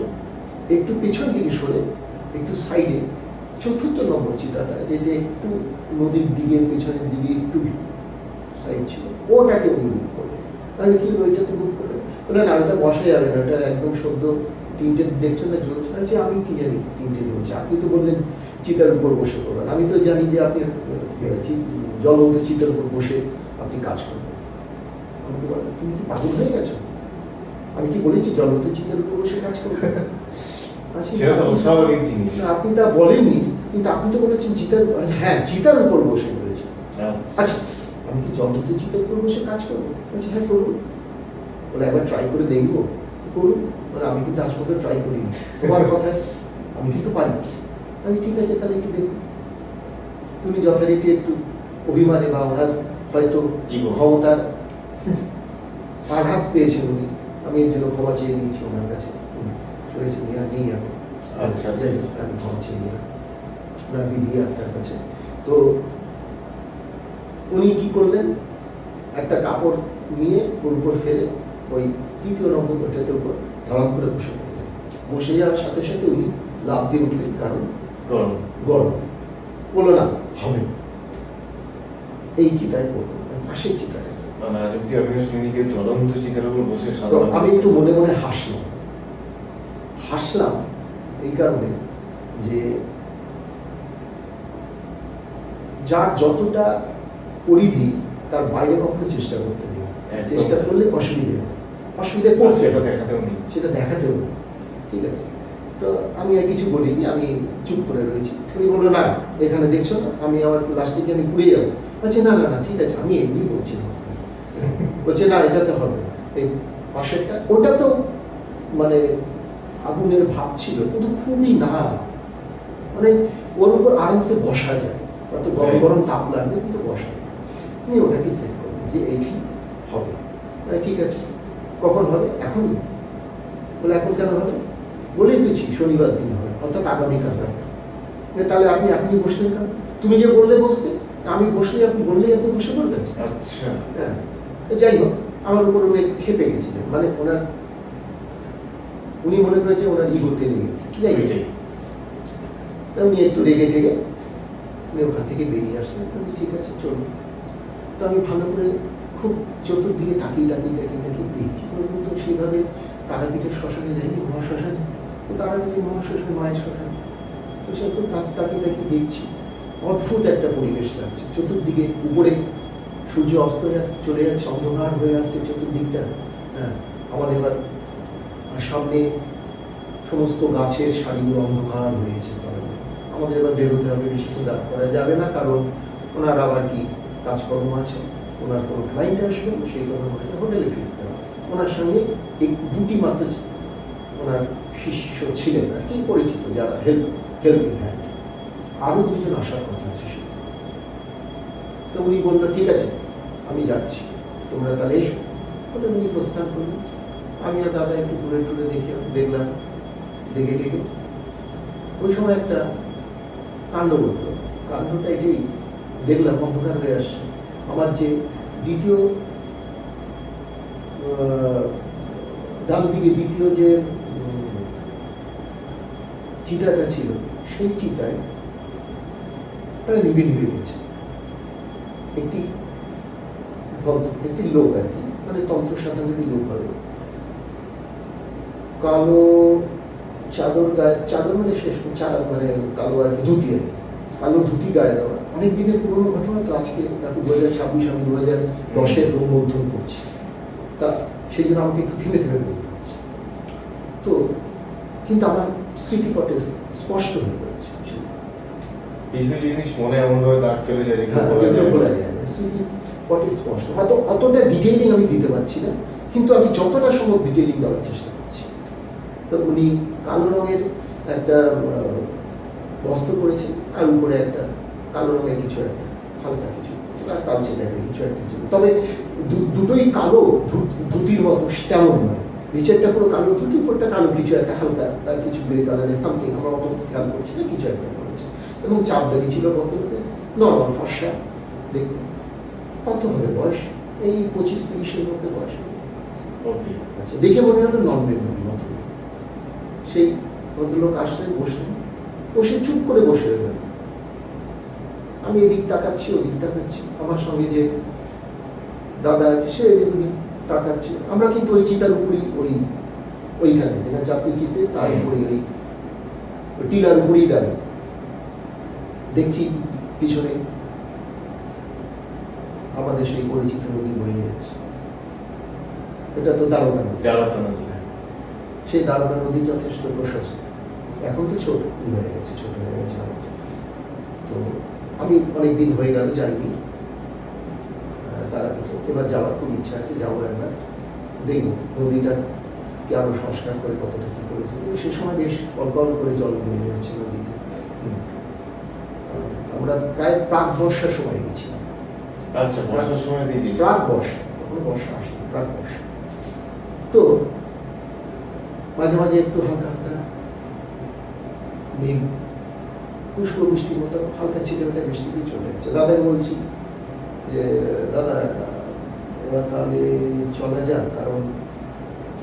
Speaker 2: একটু পেছন দিকে সরে, একটু সাইডে 4র্থ নম্বর চিতাটা, যেটা একটু নদীর দিকে পেছনের দিকে একটু সাইড ছিল, ওটাকে উনি বুক করলেন। তাহলে কি হলো, ওইটাতে বুক করলেন? বললেন না, ওইটা বসা যাবে না, ওটা একদম সদ্য 3টে দেখছেন না জ্বলছে। আছে আমি কি জানি 3টে জ্বলছে, আপনি তো বললেন চিতার উপর বসে করবেন, আমি তো জানি যে আপনি জ্বলন্ত চিতার উপর বসে আপনি কাজ করবেন। আমাকে বলেন, তুমি কি পাগল হয়ে গেছো? আমি কি বলেছি জ্বলন্ত চিতার উপর বসে কাজ করবেন? আপনি তা বলেননি, কিন্তু আপনি তো বলেছেন চিতার, হ্যাঁ চিতার উপর বসে বলেছেন। আচ্ছা, আমি কি জ্বলন্ত চিতার উপর বসে কাজ করবো? আচ্ছা হ্যাঁ করবো। বলে একবার ট্রাই করে দেখবো? করুন। মানে আমি কিন্তু আজ পর্যন্ত ট্রাই করিনি, তোমার কথায় আমি কিন্তু পারি। আচ্ছা ঠিক আছে, তাহলে একটু দেখুন। তুমি যথারীতি একটু অভিমানে বা ওনার হয়তো ক্ষমতার আঘাত পেয়েছেন উনি, আমি এর জন্য ক্ষমা চেয়ে নিয়েছি ওনার কাছে। শুনেছি উনি আর নেই এখন।
Speaker 1: আচ্ছা,
Speaker 2: আমি ক্ষমা চেয়ে নিলাম ওনার বিধি আপনার কাছে। তো উনি কি করলেন, একটা কাপড় নিয়ে ওর উপর ফেলে ওই 3য় নম্বর ওটাতে উপর ধরাম করে বসে পড়লেন। বসে যাওয়ার সাথে সাথে উনি লাফ দিয়ে উঠলেন, কারণ গরম। বললো না হবে, এই চিতায় করবো, পাশের চিতায়। আমি একটু মনে মনে হাসলাম এই কারণে যে যার যতটা পরিধি তার বাইরে কখনো চেষ্টা করতে নেই। চেষ্টা করলে অসুবিধা করছে, সেটা দেখাতেও নেই। ঠিক আছে, তো আমি আর কিছু বলিনি, আমি চুপ করে রয়েছি। উনি বললো না এখানে দেখছো না, আমি আমার লাস্টে আমি পুড়ে যাবো। বলছে না না না ঠিক আছে, আমি এমনি বলছি না। বলছে না এটাতে হবে না, এই পাশেরটা, ওটা তো মানে আগুনের ভাব ছিল, কিন্তু খুবই না, মানে ওর উপর আরামসে বসা যায়, অত গরম গরম তাপ লাগবে, কিন্তু বসা যায়। আপনি ওটাকে সেট করবেন যে এইটি হবে। ঠিক আছে, কখন হবে? এখনই। বলে এখন কেন হবে? বলেই দিচ্ছি শনিবার দিন হবে, অর্থাৎ আগামীকাল রাত। তাহলে আপনি বসলেন কেন? তুমি যে বললে বসতে, আমি বসলে আপনি বললেই আপনি বসে পড়বেন।
Speaker 1: আচ্ছা
Speaker 2: হ্যাঁ, যাই হোক, আমার উপর উনি একটু খেপে গেছিলেন, মানে উনি মনে করেছে ওনার ইগোতে লেগেছে। যাই হোক, উনি একটু রেগে টেগে উনি ওখান থেকে বেরিয়ে আসলেন। ঠিক আছে চলুন। তো আমি ভালো করে খুব চতুর্দিকে তাকিয়ে দেখছি, কোনোদিন তো সেইভাবে তারাপীঠের শ্মশানে যাইনি, মহাশ্মশানে। তো তারাপীঠের মহাশ্মশানে, মায়ের শ্মশানে। তো সেরকম তাকিয়ে দেখছি, অদ্ভুত একটা পরিবেশ লাগছে। চতুর্দিকে উপরে সূর্য অস্ত চলে যাচ্ছে, অন্ধকার হয়ে আসছে চতুর্দিকটা। হ্যাঁ, আমার এবার সামনে সমস্ত গাছের সারিগুলো অন্ধকার হয়েছে, আমাদের এবার বেরোতে হবে, বেশিক্ষণ রাত করা যাবে না, কারণ ওনার আবার কি কাজকর্ম আছে, ওনার কোনো ক্লায়েন্ট আসবে, সেই কথা বলে হোটেলে ফিরতে হবে। ওনার সঙ্গে এই দুটি মাত্র ওনার শিষ্য ছিলেন আর কি, পরিচিত যারা হেল্পিং হ্যান্ড, আরও দুজন আসার কথা আছে সেটা। তো উনি বললো ঠিক আছে আমি যাচ্ছি, তোমরা তাহলে এসো বলে উনি প্রস্থান করলেন। আমি আর দাদা একটু ঘুরে টুরে দেখলাম, দেখে টেকে ওই সময় একটা কাণ্ড ঘটলো। কাণ্ডটা এটাই, দেখলাম অন্ধকার হয়ে আসছে। আমার যে দ্বিতীয় ডান দিকে দ্বিতীয় যে চিতাটা ছিল, সেই চিতায় তারা নিভে নিভে গেছে। একটি লোক আর কি, মানে তন্ত্র সাধনেরই লোক হবে, কালো চাদর গায়ে, চাদর মানে শেষ মানে কালো আর কি ধুতি, আর কালো ধুতি গায়ে দেওয়া। অনেক দিনের পুরোনো ঘটনা তো, আজকে দেখো 2026, আমি 2010-এর মধ্যম করছি, তা সেই জন্য আমাকে একটু থেমে থেমে বলতে হচ্ছে। তো কিন্তু আমার স্মৃতিপটে স্পষ্ট হয়ে পড়েছে,
Speaker 1: কিছু কিছু জিনিস মনে এমনভাবে দাগ ফেলে যায় যেগুলো
Speaker 2: বলা যায় না, স্মৃতিপটে স্পষ্ট। হয়তো অতটা ডিটেইলিং আমি দিতে পারছি না, কিন্তু আমি যতটা সম্ভব ডিটেইলিং দেওয়ার চেষ্টা করছি। তো উনি কালো রঙের একটা বস্ত্র পরেছেন, আর উপরে একটা কালো রঙের কিছু একটা হালকা কিছু কালচে টাইপের কিছু একটা ছিল। তবে দুটোই কালো ধুতির মতো তেমন নয়, নিচেরটা পুরো কালো ধুতি, উপরটা কালো কিছু একটা হালকা কিছু গ্রে কালারের সামথিং, আমরা অত খেয়াল করছি না, কিছু একটা করেছে। এবং চাপদারি ছিল ভদ্রলোকের, নর্মাল ফর্সা দেখতে। কত হবে বয়স? এই 25-30-এর মধ্যে বয়স।
Speaker 1: ওকে,
Speaker 2: আচ্ছা, দেখে মনে হলো নন বেঙ্গলি ভদ্রলোক। সেই ভদ্রলোক আসলেন, বসলেন, বসে চুপ করে বসে রইলেন। আমি এদিক তাকাচ্ছি, ওদিক তাকাচ্ছি, আমার সঙ্গে যে দাদা আছে সে এদিক ওদিক তাকাচ্ছে। আমরা কিন্তু ওই চিতার উপরেই ওইখানে যেটা জাতীয় চিতে, তার উপরে ওই টিলার উপরেই দাঁড়িয়ে দেখছি পিছনে আমাদের সেই পরিচিত নদী বয়ে যাচ্ছে। এটা তো দ্বারকা নদী। সেই দ্বারকা নদী যথেষ্ট প্রশস্ত, এখন তো ছোট হয়ে গেছে, ছোট হয়ে গেছে। তো আমি অনেকদিন হয়ে গেল যাইনি তারাপীঠে, এবার যাওয়ার খুব ইচ্ছা আছে, যাবো একবার, দেখবো নদীটাকে আরো সংস্কার করে কতটা কি করেছে। সে সময় বেশ কলকল করে জল বয়ে যাচ্ছে নদীতে। আমরা প্রায় প্রাক বর্ষার সময় গেছিলাম।
Speaker 1: আচ্ছা, বর্ষার সময় দিয়ে দিয়েছি।
Speaker 2: প্রাক বর্ষা, তখন বর্ষা আসেনি, প্রাক বর্ষা। তো মাঝে মাঝে একটু হালকা হালকা মেঘ, পুষ্প বৃষ্টির মতো হালকা ছিটেফোঁটা বৃষ্টি দিয়ে চলে যাচ্ছে। দাদাকে বলছি যে দাদা এবার তাহলে চলা যাক, কারণ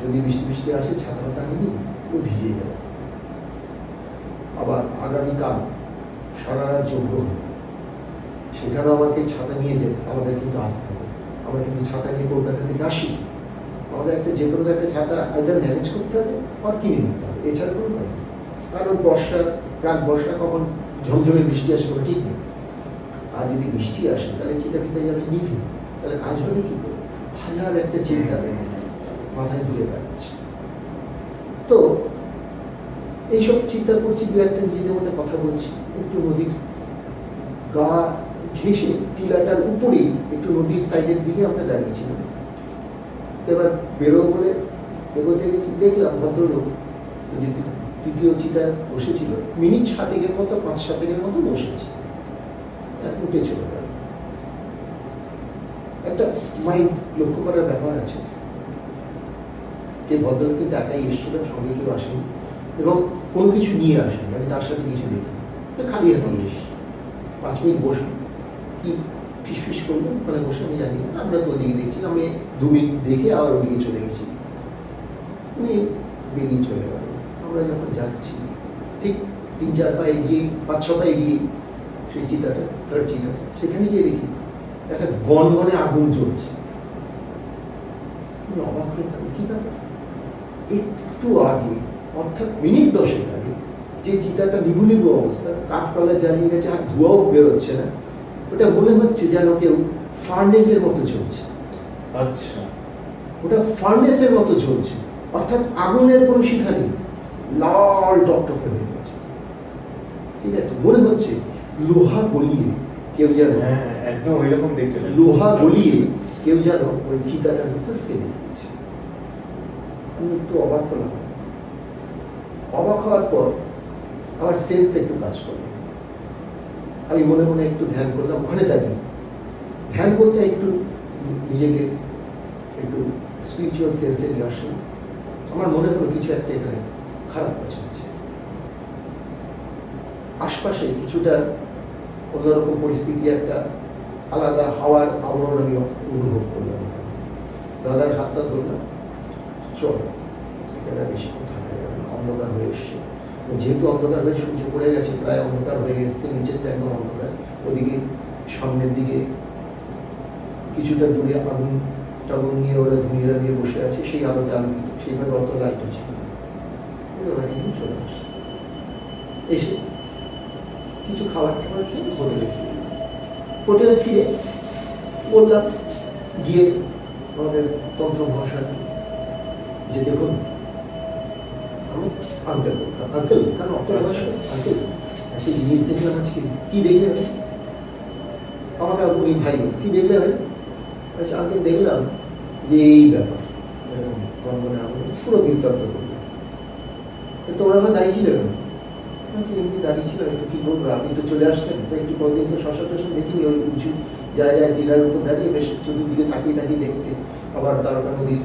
Speaker 2: যদি বৃষ্টি বৃষ্টি আসে ছাতা পাতা নিবি, ও ভিজে যাবে। আবার আগামীকাল সারা রাত যোগ্য হবে, সেখানেও আমাকে ছাতা নিয়ে যেতে, আমাদের কিন্তু আসতে হবে। আমরা কিন্তু ছাতা নিয়ে কলকাতা থেকে আসি, আমাদের একটা যে কোনো একটা ছাতা আইদার ম্যানেজ করতে হবে আর কিনে নিতে হবে, এছাড়া কোনো নয়। কারণ বর্ষা, প্রাক বর্ষা কখন ঝমঝমে বৃষ্টি আসে কোনো ঠিক নেই। আর যদি বৃষ্টি আসে তাহলে চিতা পিতা যাবে নিভে, তাহলে কাজ হবে কি করে? হাজার একটা চিন্তা মাথায় ঘুরে বেড়াচ্ছে। তো এইসব চিন্তা করছি, দু একটা নিজেদের মধ্যে কথা বলছি, একটু নদীর গা ঘেঁষে টিলাটার উপরেই একটু নদীর সাইডের দিকে আমরা দাঁড়িয়েছিলাম। এবার বেরো বলে এগোতে গেছি, দেখলাম ভদ্রলোক তৃতীয় চিতা বসেছিল, মিনিট 7-এর মতো, 5-7-এর মতো বসেছে, উঠে চলে গেল। একটা মাইন্ড লক্ষ্য করার ব্যাপার আছে, যে ভদ্রলোক কিন্তু একাই এসেছিল, সঙ্গে কেউ আসেনি এবং কোনো কিছু নিয়ে আসেনি, আমি তার সাথে কিছু দেখি, খালি হাতে এসে 5 মিনিট বসলো, কি ফিস করলো, মানে বসে আমি জানি না, আমরা তো ওদিকে দেখছি, আমি 2 মিনিট দেখে আবার ওদিকে চলে গেছি, উনি বেরিয়ে চলে গেল। আমরা যখন যাচ্ছি ঠিক 3-4 পা এগিয়ে, 5-6 পা এগিয়ে সেই চিতাটা, থার্ড চিতাটা, সেখানে গিয়ে দেখি একটা গনগনে আগুন জ্বলছে। অবাক হয়ে গেল, কি ব্যাপার? একটু আগে, অর্থাৎ মিনিট 10 আগে যে চিতাটা নিভু নিভু অবস্থা, কাঠকলা জ্বালিয়ে গেছে, আর ধোঁয়াও বেরোচ্ছে না, ওটা মনে হচ্ছে যেন কেউ ফার্নেসের মতো জ্বলছে।
Speaker 1: আচ্ছা,
Speaker 2: ওটা ফার্নেসের মতো জ্বলছে, অর্থাৎ আগুনের কোনো শিখা নেই, লাল টকটকে হয়ে গেছে। ঠিক আছে, মনে হচ্ছে লোহা গলিয়ে কেউ যেন,
Speaker 1: হ্যাঁ একদম ওই রকম দেখতে লাগে।
Speaker 2: লোহা গলিয়ে কেউ যেন ওই চিতাটার ভিতর ফেলে দিয়েছে। আমি একটু অবাক হলাম। অবাক হওয়ার পর আমার সেন্স একটু কাজ করলো। আমি মনে মনে একটু ধ্যান করলাম ওখানে দাঁড়িয়ে। ধ্যান বলতে একটু নিজেকে একটু স্পিরিচুয়াল সেন্সে নিয়ে আসলাম। আমার মনে হলো কিছু একটা এখানে খারাপ কাজ হচ্ছে। আশপাশে কিছুটা অন্যরকম পরিস্থিতি, একটা আলাদা হাওয়ার আবরণ আমি অনুভব করলাম। দাদার হাতটা ধরলাম, চল এখানে বেশিক্ষণ থাকা যাবে না, অন্ধকার হয়ে এসছে। যেহেতু অন্ধকার হয়ে সূর্য পড়ে গেছে, প্রায় অন্ধকার হয়ে এসছে, নিচেরটা একদম অন্ধকার। ওদিকে সামনের দিকে কিছুটা দূরে আগুন টাগুন নিয়ে ওরা ধুনিরা নিয়ে বসে আছে, সেই আলোতে আলোকিত, সেইভাবে অত লাইটও ছিল না। ওরা কিন্তু চলে আসে, এসে কিছু খাবার টাবার খেয়ে হোটেলে ফিরে বললাম গিয়ে আমাদের তন্ত্র মহাশয় যে দেখুন, আমি আঙ্কেল বলতাম, আঙ্কেল কেন অত মহাশয়, আঙ্কেল একটা জিনিস দেখলাম আজকে। কি দেখলে? আমাকে উনি ভাই কি দেখলে ভাই? আচ্ছা আঙ্কেল দেখলাম যে এই ব্যাপার গঙ্গনে আগুন পুরো বৃত্তান্ত করলো। তোমরা আমার দাঁড়িয়ে ছিল কেন? এমনি দাঁড়িয়ে ছিল, একটু কি বলবো, আপনি তো চলে আসলেন, তো একটু কদিন তো শ্মশান টশান দেখিনি, ওই উঁচু জায়গায় টিলার উপর দাঁড়িয়ে বেশ চতুর্দিকে তাকিয়ে তাকিয়ে দেখতে, আবার তারকা নদীর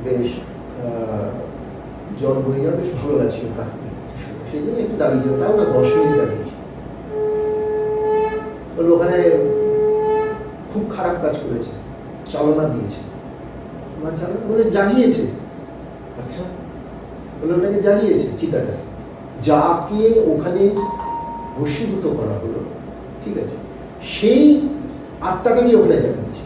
Speaker 2: বেশ জল বয়ে যাওয়া বেশ ভালো লাগছিল প্রাকৃতিক, সেই জন্য একটু দাঁড়িয়েছিল, তাও না 10 মিনিট দাঁড়িয়েছি। ওখানে খুব খারাপ কাজ করেছে, চালনা দিয়েছে, বলে জাগিয়েছে।
Speaker 1: আচ্ছা,
Speaker 2: বলে ওটাকে জাগিয়েছে চিতাটা, যাকে ওখানে বশীভূত করা হলো, ঠিক আছে, সেই আত্মাটাকে ওখানে জাগিয়েছে।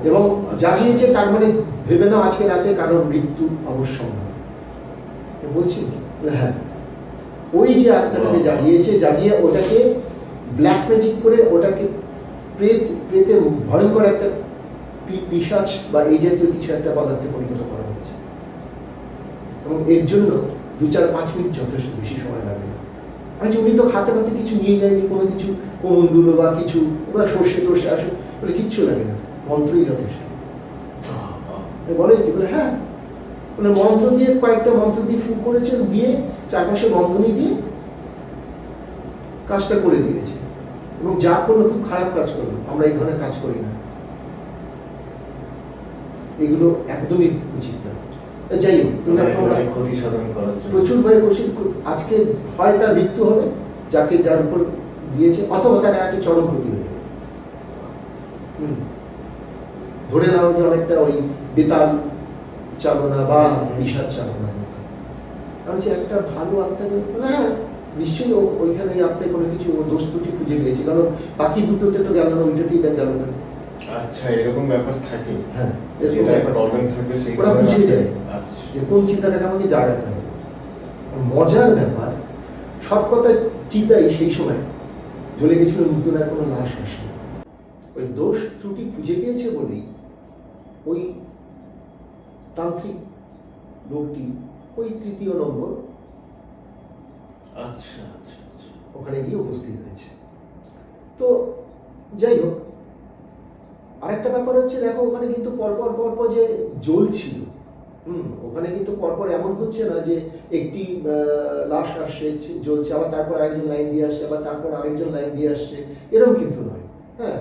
Speaker 2: এবং জাগিয়েছে তার মানে ভেবে না আজকে রাতে কারোর মৃত্যু অবশ্যম্ভাবী। বলছেন কি? হ্যাঁ, ওই যে আত্মাটাকে জাগিয়েছে, জাগিয়ে ওটাকে ব্ল্যাক ম্যাজিক করে ওটাকে প্রেতে ভয়ঙ্কর একটা পিশাচ বা এই জাতীয় কিছু একটা পদার্থে পরিণত করা হয়েছে। এবং এর জন্য 2-4-5 মিনিট যথেষ্ট, বেশি সময় লাগে না। আচ্ছা, উনি তো খাতে খাতে কিছু নিয়ে যায়নি, কোনো কিছু কোমলগুলো বা কিছু বা সর্ষে টর্ষে আসুন বলে কিচ্ছু লাগে না, মন্ত্রই যথেষ্ট। বলে কি? বলে হ্যাঁ, মানে মন্ত্র দিয়ে, কয়েকটা মন্ত্র দিয়ে ফু করেছেন, দিয়ে চারপাশে বন্ধনী দিয়ে কাজটা করে দিয়েছে। এবং যা করলো খুব খারাপ কাজ করলো, আমরা এই ধরনের কাজ করি না, এগুলো একদমই উচিত না। যাই হোক,
Speaker 1: ক্ষতি সাধন করার জন্য
Speaker 2: প্রচুর ভয় করছি। আজকে হয় তার মৃত্যু হবে যাকে, যার উপর দিয়েছে, অথবা তার একটা চরম ক্ষতি হয়ে যাবে। ধরে নাও যে অনেকটা ওই বেতাল চালনা বা বিষাদ চালনার মতো। আমি যে একটা ভালো আত্মাকে, হ্যাঁ নিশ্চয়ই ওইখানে আত্মায় কোনো কিছু দোষ ত্রুটি খুঁজে পেয়েছে, কারণ বাকি দুটোতে তো গেল না, ওইটাতেই গেল না।
Speaker 1: আচ্ছা, এরকম ব্যাপার থাকে।
Speaker 2: হ্যাঁ,
Speaker 1: যেটা প্রবলেম থাকে
Speaker 2: ওরা বুঝে যায়
Speaker 1: আচ্ছা,
Speaker 2: যে কোন চিন্তাটাকে আমাকে জাগাতে হবে। মজার ব্যাপার, সব কথা চিন্তাই সেই সময় জ্বলে গেছিল, নতুন আর কোনো লাশ আসে। ওই দোষ ত্রুটি খুঁজে পেয়েছে বলেই ওই তান্ত্রিক লোকটি ওই 3য় নম্বর
Speaker 1: আচ্ছা আচ্ছা আচ্ছা
Speaker 2: ওখানে গিয়ে উপস্থিত হয়েছে। তো যাই হোক, আরেকটা ব্যাপার হচ্ছে, দেখো ওখানে কিন্তু পরপর পরপর যে জ্বলছিল, ওখানে কিন্তু পরপর এমন হচ্ছে না যে একটি লাশ আসছে জ্বলছে, আবার তারপর আরেকজন লাইন দিয়ে আসছে, আবার তারপর আরেকজন লাইন দিয়ে আসছে, এরকম কিন্তু নয়। হ্যাঁ,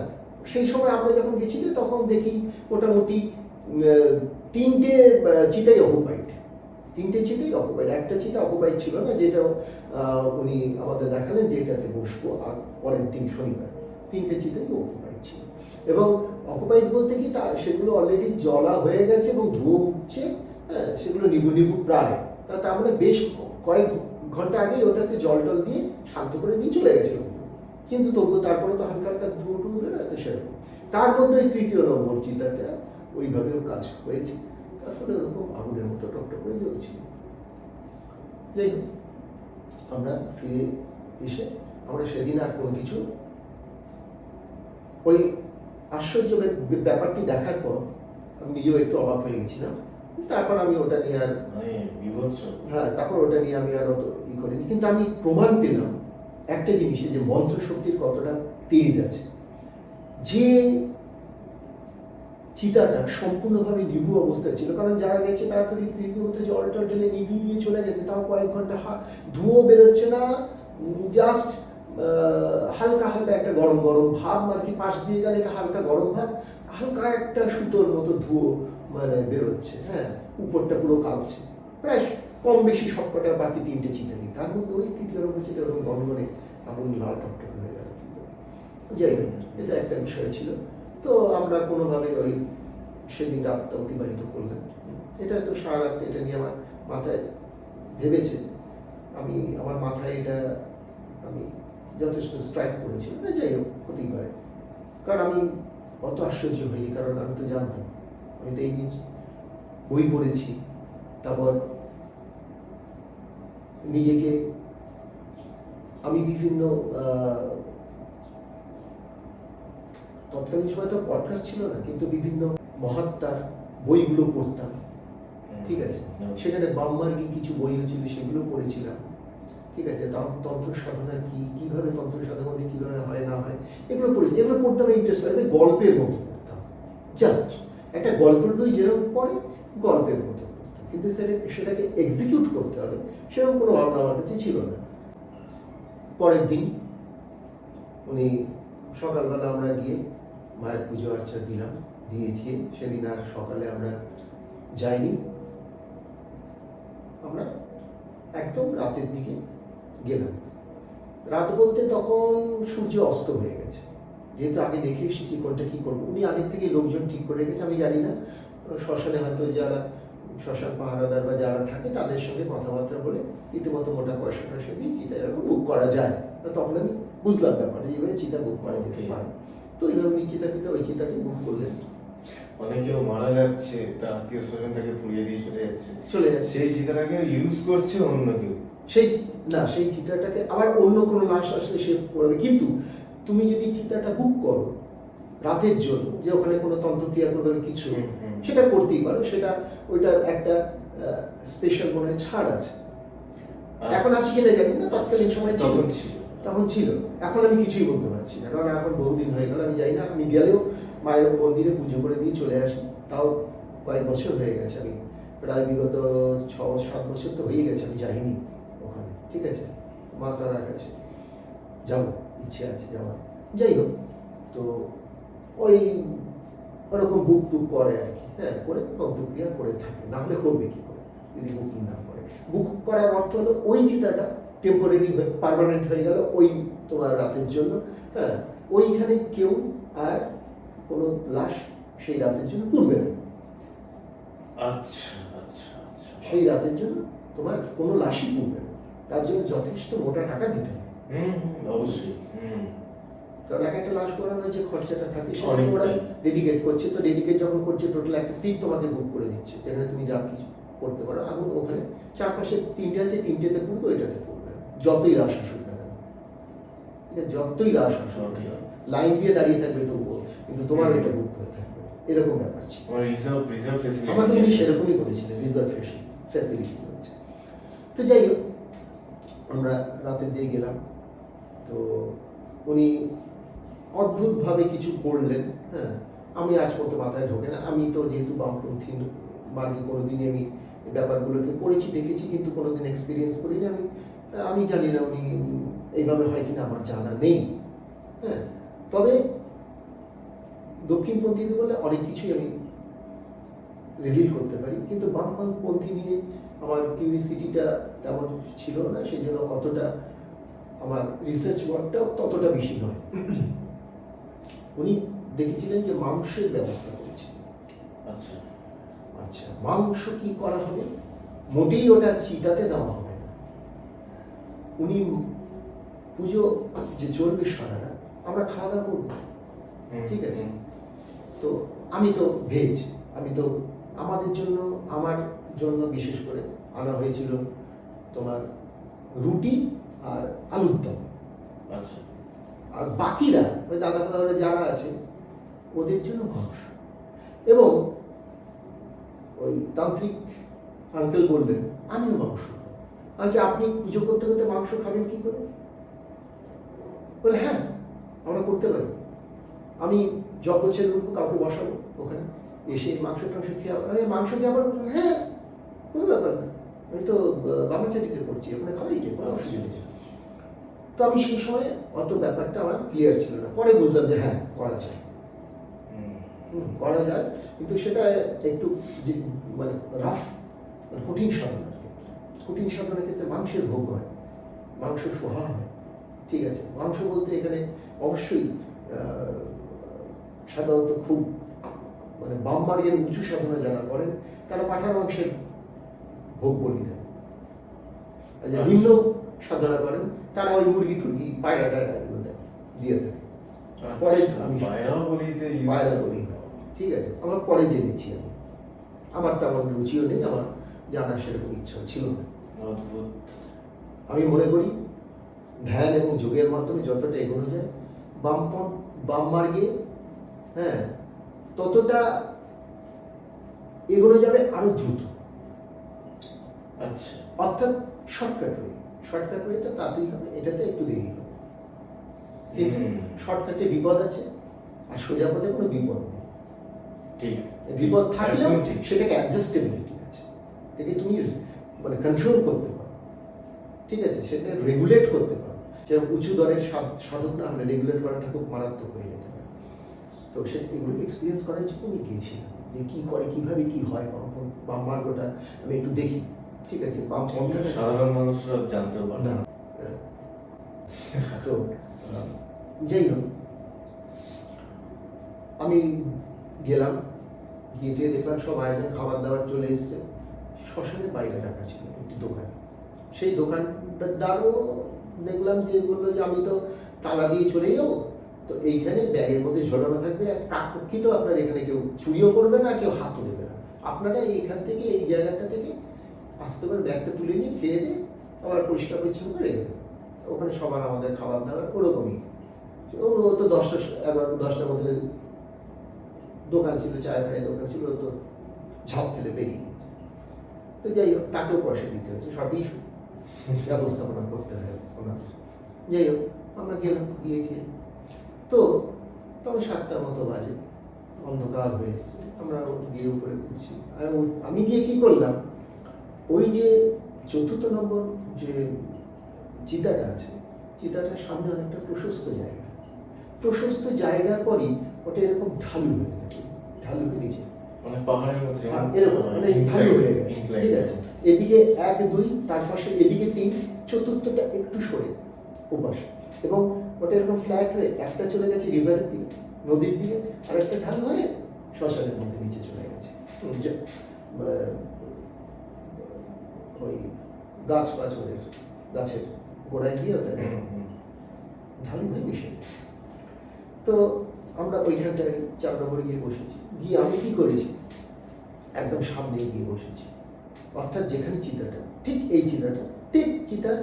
Speaker 2: সেই সময় আমরা যখন গেছিলাম তখন দেখি মোটামুটি 3টে চিতাই অকুপাইড, 3টে চিতাই অকুপাইড। একটা চিতা অকুপাইড ছিল না, যেটা উনি আমাদের দেখালেন যে এটাতে বসবো, আর পরের দিন শনিবার 3টে চিতাই অকুপাইড ছিল। এবং অকুপাইড বলতে কি, তা সেগুলো অলরেডি জ্বলা হয়ে গেছে এবং ধুয়ো উঠছে, হ্যাঁ, সেগুলো নিবু নিবু প্রায়, তার মানে বেশ কয়েক ঘন্টা আগেই ওটাতে জল টল দিয়ে শান্ত করে দিয়ে চলে গেছিল। কিন্তু তবুও তারপরে তো হালকা হালকা ধুয়ো টুয়ো বেরোতে সেরকম। তার মধ্যে ওই 3য় নম্বর চিতাটা ওইভাবেও কাজ হয়েছে, তার ফলে ওরকম আগুনের মতো টকটক করে জ্বলছিল। যাই হোক, আমরা ফিরে এসে আমরা সেদিন আর কোনো কিছু, ওই আশ্চর্য ব্যাপারটি দেখার পর আমি নিজেও একটু অবাক হয়ে গেছিলাম তারপর আমি ওটা নিয়ে আর
Speaker 1: মানে বিভৎস।
Speaker 2: হ্যাঁ, তারপর ওটা নিয়ে আমি আর অত করিনি। কিন্তু আমি প্রমাণ পেলাম একটা জিনিসে, যে মন্ত্র শক্তির কতটা তেজ আছে। যে চিতাটা সম্পূর্ণভাবে নিভু অবস্থায় ছিল, কারণ যারা গেছে তারা তো রীতিমতো জল টল ঢেলে নিভিয়ে দিয়ে চলে গেছে, তাও কয়েক ঘন্টা ধুয়ো বেরোচ্ছে না, জাস্ট হালকা হালকা একটা গরম গরম ভাব আর কি, পাশ দিয়ে গেলে একটা হালকা গরম ভাব, হালকা একটা সুতোর মতো ধুয়ো মানে বেরোচ্ছে। হ্যাঁ, উপরটা পুরো কালছে, প্রায় কম বেশি সবকটা বাকি তিনটে চিতারি, তার মধ্যে ওই তৃতীয় নম্বর চিতা ওরকম গনগনে আগুন লাল টকটকে হয়ে গেল। যাই হোক, এটা একটা বিষয় ছিল। তো আমরা কোনোভাবে ওই সেদিন রাতটা অতিবাহিত করলাম। এটা তো সারা রাত এটা নিয়ে আমার মাথায় ভেবেছে, আমি আমার মাথায় এটা আমি যথেষ্ট স্ট্রাইক করেছি। যাই হোক, হতেই পারে, কারণ আমি অত আশ্চর্য হইনি, কারণ আমি তো জানতাম, আমি তো এই জিনিস বই পড়েছি, তারপর নিজেকে আমি বিভিন্ন তৎকালীন সময় তো পডকাস্ট ছিল না, কিন্তু বিভিন্ন মহাত্মার বইগুলো পড়তাম। ঠিক আছে, সেখানে বামমার্গী কিছু বই হয়েছিল, সেগুলো পড়েছিলাম। ঠিক আছে, তন্ত্র সাধনা কি, কিভাবে তন্ত্র সাধনা মধ্যে কিভাবে হয় না হয়, এগুলো পড়েছি। এগুলো পড়তাম ইন্টারেস্ট লাগে, গল্পের মতো পড়তাম, জাস্ট একটা গল্পের বই যেরকম পড়ে গল্পের মতো পড়তাম, কিন্তু সেটাকে এক্সিকিউট করতে হবে সেরকম কোনো ভাবনা আমার কাছে ছিল না। পরের দিন উনি সকালবেলা আমরা গিয়ে মায়ের পুজো আর্চা দিলাম, দিয়ে ঠিয়ে সেদিন আর সকালে আমরা যাইনি, আমরা একদম রাতের দিকে গেলাম। রাত বলতে তখন সূর্য অস্ত হয়ে গেছে, যেহেতু আগে দেখে এসেছি কোনটা কি করবো। উনি আগের থেকে লোকজন ঠিক করে রেখেছে, আমি জানি না, শ্মশানে হয়তো যারা শ্মশান পাহারাদার বা যারা থাকে তাদের সঙ্গে কথাবার্তা বলে রীতিমতো মোটা পয়সা টয়সা দিয়ে চিতা এরকম বুক করা যায়। তখন আমি বুঝলাম ব্যাপারটা, যেভাবে চিতা বুক করা যেতে পারে। তো এইভাবে উনি চিতাকে ওই চিতাকে বুক করলেন।
Speaker 1: অনেকেও মারা যাচ্ছে, তার আত্মীয় স্বজন তাকে পুড়িয়ে দিয়ে চলে যাচ্ছে, সেই চিতাটাকে ইউজ করছে অন্য কেউ।
Speaker 2: সেই চিতাটাকে আবার অন্য কোনো লাশ আসলে সে করবে। কিন্তু তুমি যদি চিতাটা বুক করো রাতের জন্য, যে ওখানে কোনো তন্ত্রক্রিয়া করবে কিছু, সেটা করতেই পারো। সেটা ওইটার একটা স্পেশাল মনে হয় ছাড় আছে। এখন আছে কিনা জানি না, তৎকালীন সময় তখন ছিল। এখন আমি কিছুই বলতে পারছি না, কারণ এখন বহুদিন হয়ে গেল, আমি যাই না। আমি গেলেও মায়ের মন্দিরে পুজো করে দিয়ে চলে আসি, তাও কয়েক বছর হয়ে গেছে। আমি প্রায় বিগত 6-7 বছর তো হয়ে গেছে আমি যাইনি ওখানে। ঠিক আছে, মা তারার কাছে যাবো, ইচ্ছে আছে যাওয়ার। যাই হোক, তো ওই ওরকম বুক টুক করে আর কি, হ্যাঁ, করে তন্ত্রক্রিয়া করে থাকে, না হলে করবে কি করে যদি বুকিং না করে। বুক করার অর্থ হলো ওই চিতাটা টেম্পোরারি পার্মানেন্ট হয়ে গেল ওই তোমার রাতের জন্য। হ্যাঁ, ওইখানে কেউ আর কোনো লাশ সেই রাতের জন্য পুড়বে না।
Speaker 1: আচ্ছা আচ্ছা আচ্ছা,
Speaker 2: সেই রাতের জন্য তোমার কোনো লাশই পুড়বে না, তার জন্য যথেষ্ট মোটা টাকা দিতে হবে।
Speaker 1: অবশ্যই।
Speaker 2: কারণ এক একটা লাশ করানোর যে খরচাটা থাকে সেটা তোমরা ডেডিকেট করছে, তো ডেডিকেট যখন করছে টোটাল একটা সিট তোমাকে বুক করে দিচ্ছে, যেখানে তুমি যা কিছু করতে পারো। এখন ওখানে চারপাশে 3টে আছে, 3টেতে পড়বে, ওইটাতে পড়বে, যতই লাশ আসুক না কেন। ঠিক আছে, যতই লাশ আসুক না কেন, লাইন দিয়ে দাঁড়িয়ে থাকবে তবুও, কিন্তু তোমার ওইটা বুক করে থাকবে, এরকম ব্যাপার ছিল। আমাকে উনি সেরকমই করেছিলেন, রিজার্ভেশন ফ্যাসিলিটি করেছে। তো যাই হোক, আমরা রাতের দিয়ে গেলাম। তো উনি অদ্ভুতভাবে কিছু করলেন। হ্যাঁ, আমি আজ পর্যন্ত মাথায় ঢোকে না। আমি তো যেহেতু বামপন্থী মার্গে কোনোদিনই আমি ব্যাপারগুলোকে পড়েছি, দেখেছি, কিন্তু কোনোদিন এক্সপিরিয়েন্স করিনি। আমি জানি না উনি এইভাবে হয় কিনা, আমার জানা নেই। হ্যাঁ, তবে দক্ষিণপন্থীদের বলে অনেক কিছুই আমি রিভিল করতে পারি, কিন্তু বামপন্থী নিয়ে আমার কিউরিসিটিটা তেমন ছিল না, সেই জন্য অতটা আমার রিসার্চ ওয়ার্কটাও ততটা বেশি নয়। উনি দেখেছিলেন যে মাংসের ব্যবস্থা করেছিলেন।
Speaker 1: আচ্ছা
Speaker 2: আচ্ছা, মাংস কি করা হবে, মোটেই ওটা চিতাতে দেওয়া হবে না। উনি পুজো যে চলবে সারা রাত, আমরা খাওয়া দাওয়া করবো, ঠিক আছে। তো আমি তো ভেজ, আমি তো আমাদের জন্য, আমার জন্য বিশেষ করে আনা হয়েছিল তোমার রুটি আর আলুর দম।
Speaker 1: আচ্ছা,
Speaker 2: আর বাকিরা ওই দাদা দাদা যারা আছে ওদের জন্য মাংস। এবং ওই তান্ত্রিক আঙ্কেল বললেন আমিও মাংস খাবো। আচ্ছা, আপনি পুজো করতে করতে মাংস খাবেন কি করে? বলে হ্যাঁ, আমরা করতে পারি। আমি যজ্ঞ ছেড়ে উঠবো, কাউকে বসাবো ওখানে, এসে মাংস টাংস খেয়ে মাংস খেয়ে আবার হ্যাঁ, কোনো ব্যাপার না, আমি তো বামাচাটিতে করছি, ওখানে খাওয়াই যে কোনো অসুবিধা নেই। তো আমি সেই সময় অত ব্যাপারটা আমার ক্লিয়ার ছিল না। পরে বুঝলাম যে হ্যাঁ, করা যায়, করা যায়, কিন্তু সেটা একটু মানে রাফ, মানে কঠিন সাধনার ক্ষেত্রে। কঠিন সাধনার ক্ষেত্রে মাংসের ভোগ হয়, মাংস সোহা হয়, ঠিক আছে। মাংস বলতে এখানে অবশ্যই সাধারণত খুব মানে বাম মার্গের উঁচু সাধনা যারা করেন তারা পাঁঠার মাংসের ভোগ বলি দেন। নিম্ন সাধনা করেন তারা ওই মুরগি টুরগি পায়রা টায়রা এগুলো দেন, দিয়ে থাকে। পরে আমি পায়রা বলি, ঠিক আছে, আমার পরে জেনেছি। আমি আমার তেমন রুচিও নেই, আমার জানার সেরকম ইচ্ছা ছিল না। আমি মনে করি ধ্যান এবং যোগের মাধ্যমে যতটা এগোনো যায় বাম মার্গে, হ্যাঁ, ততটা এগোনো যাবে আরো দ্রুত।
Speaker 1: আচ্ছা,
Speaker 2: অর্থাৎ শর্টকাট ওয়েটা তাড়াতাড়ি হবে, এটাতে একটু দেরি হবে, কিন্তু শর্টকাটে বিপদ আছে আর সোজা পথে কোনো বিপদ নেই।
Speaker 1: ঠিক,
Speaker 2: বিপদ থাকলেও সেটাকে অ্যাডজাস্টেবিলিটি আছে, এটাকে তুমি মানে কন্ট্রোল করতে পারো, ঠিক আছে, সেটা রেগুলেট করতে পারো। যেরকম উঁচু দরের সাধক না হলে রেগুলেট করাটা খুব মারাত্মক হয়ে যেতে পারে। তো এগুলো এক্সপিরিয়েন্স করার জন্য আমি গেছিলাম, যে কি করে, কিভাবে কি হয়, বাম মার্গটা আমি একটু দেখি, ঠিক আছে। বাম পথটা
Speaker 1: সাধারণ মানুষরা জানতে পারে
Speaker 2: না। তো যাই হোক, আমি গেলাম, গিয়ে দেখলাম সব আয়োজন, খাবার দাবার চলে এসছে। শ্মশানের বাইরে রাখা ছিল একটি দোকান, সেই দোকানদারও দেখলাম যে বললো যে আমি তো তালা দিয়ে চলে যাবো, তো এইখানে ব্যাগের মধ্যে ঝোলানো থাকবে, আর কাকপক্ষিত আপনার এখানে কেউ চুরিও করবে না, কেউ হাতও দেবে না, আপনারা এইখান থেকে এই জায়গাটা থেকে আস্তে করে ব্যাগটা তুলে নিয়ে খেয়ে দিয়ে আবার পরিষ্কার পরিচ্ছন্ন করে রেখে দেবে। ওখানে সবার আমাদের খাবার দাবার ওরকমই। ও তো 10টার মধ্যে দোকান ছিল, চায় ফায় দোকান ছিল, তো ঝাঁপ ফেলে বেরিয়ে গেছে। তো যাই হোক, তাকেও পয়সা দিতে হয়েছে, সবই ব্যবস্থাপনা করতে হয় ওনার। যাই হোক, আমরা গেলাম, গিয়েছি, তো তখন 7টার মতো বাজে, অন্ধকার হয়ে এসছে, আমরা গিয়ে উপরে ঘুরছি। আর আমি গিয়ে কি করলাম, ওই যে 4 নম্বর যে চিতাটা আছে, চিতাটার সামনে অনেকটা প্রশস্ত জায়গার পরই ওটা এরকম ঢালু হয়ে গেছে, ঢালু হয়ে নিচে,
Speaker 1: মানে পাহাড়ের মধ্যে
Speaker 2: এরকম মানে ঢালু হয়ে গেছে, ঠিক আছে। এদিকে 1 2, তার পাশে এদিকে 3, চতুর্থটা একটু সরে ওপাশে, এবং ওটা এরকম ফ্ল্যাট হয়ে একটা চলে গেছে রিভারের দিকে, নদীর দিকে, আর একটা ঢালু হয়ে শ্মশানের মধ্যে নিচে চলে গেছে। ওই গাছ গাছের গোড়ায় দিয়ে ওটা ঢালু হয়ে মিশে গেছে। তো আমরা ওইখানটায় 4 নম্বরে গিয়ে বসেছি। গিয়ে আমি কি করেছি, একদম সামনে গিয়ে বসেছি, অর্থাৎ যেখানে চিতাটা, ঠিক এই চিতাটা, ঠিক চিতার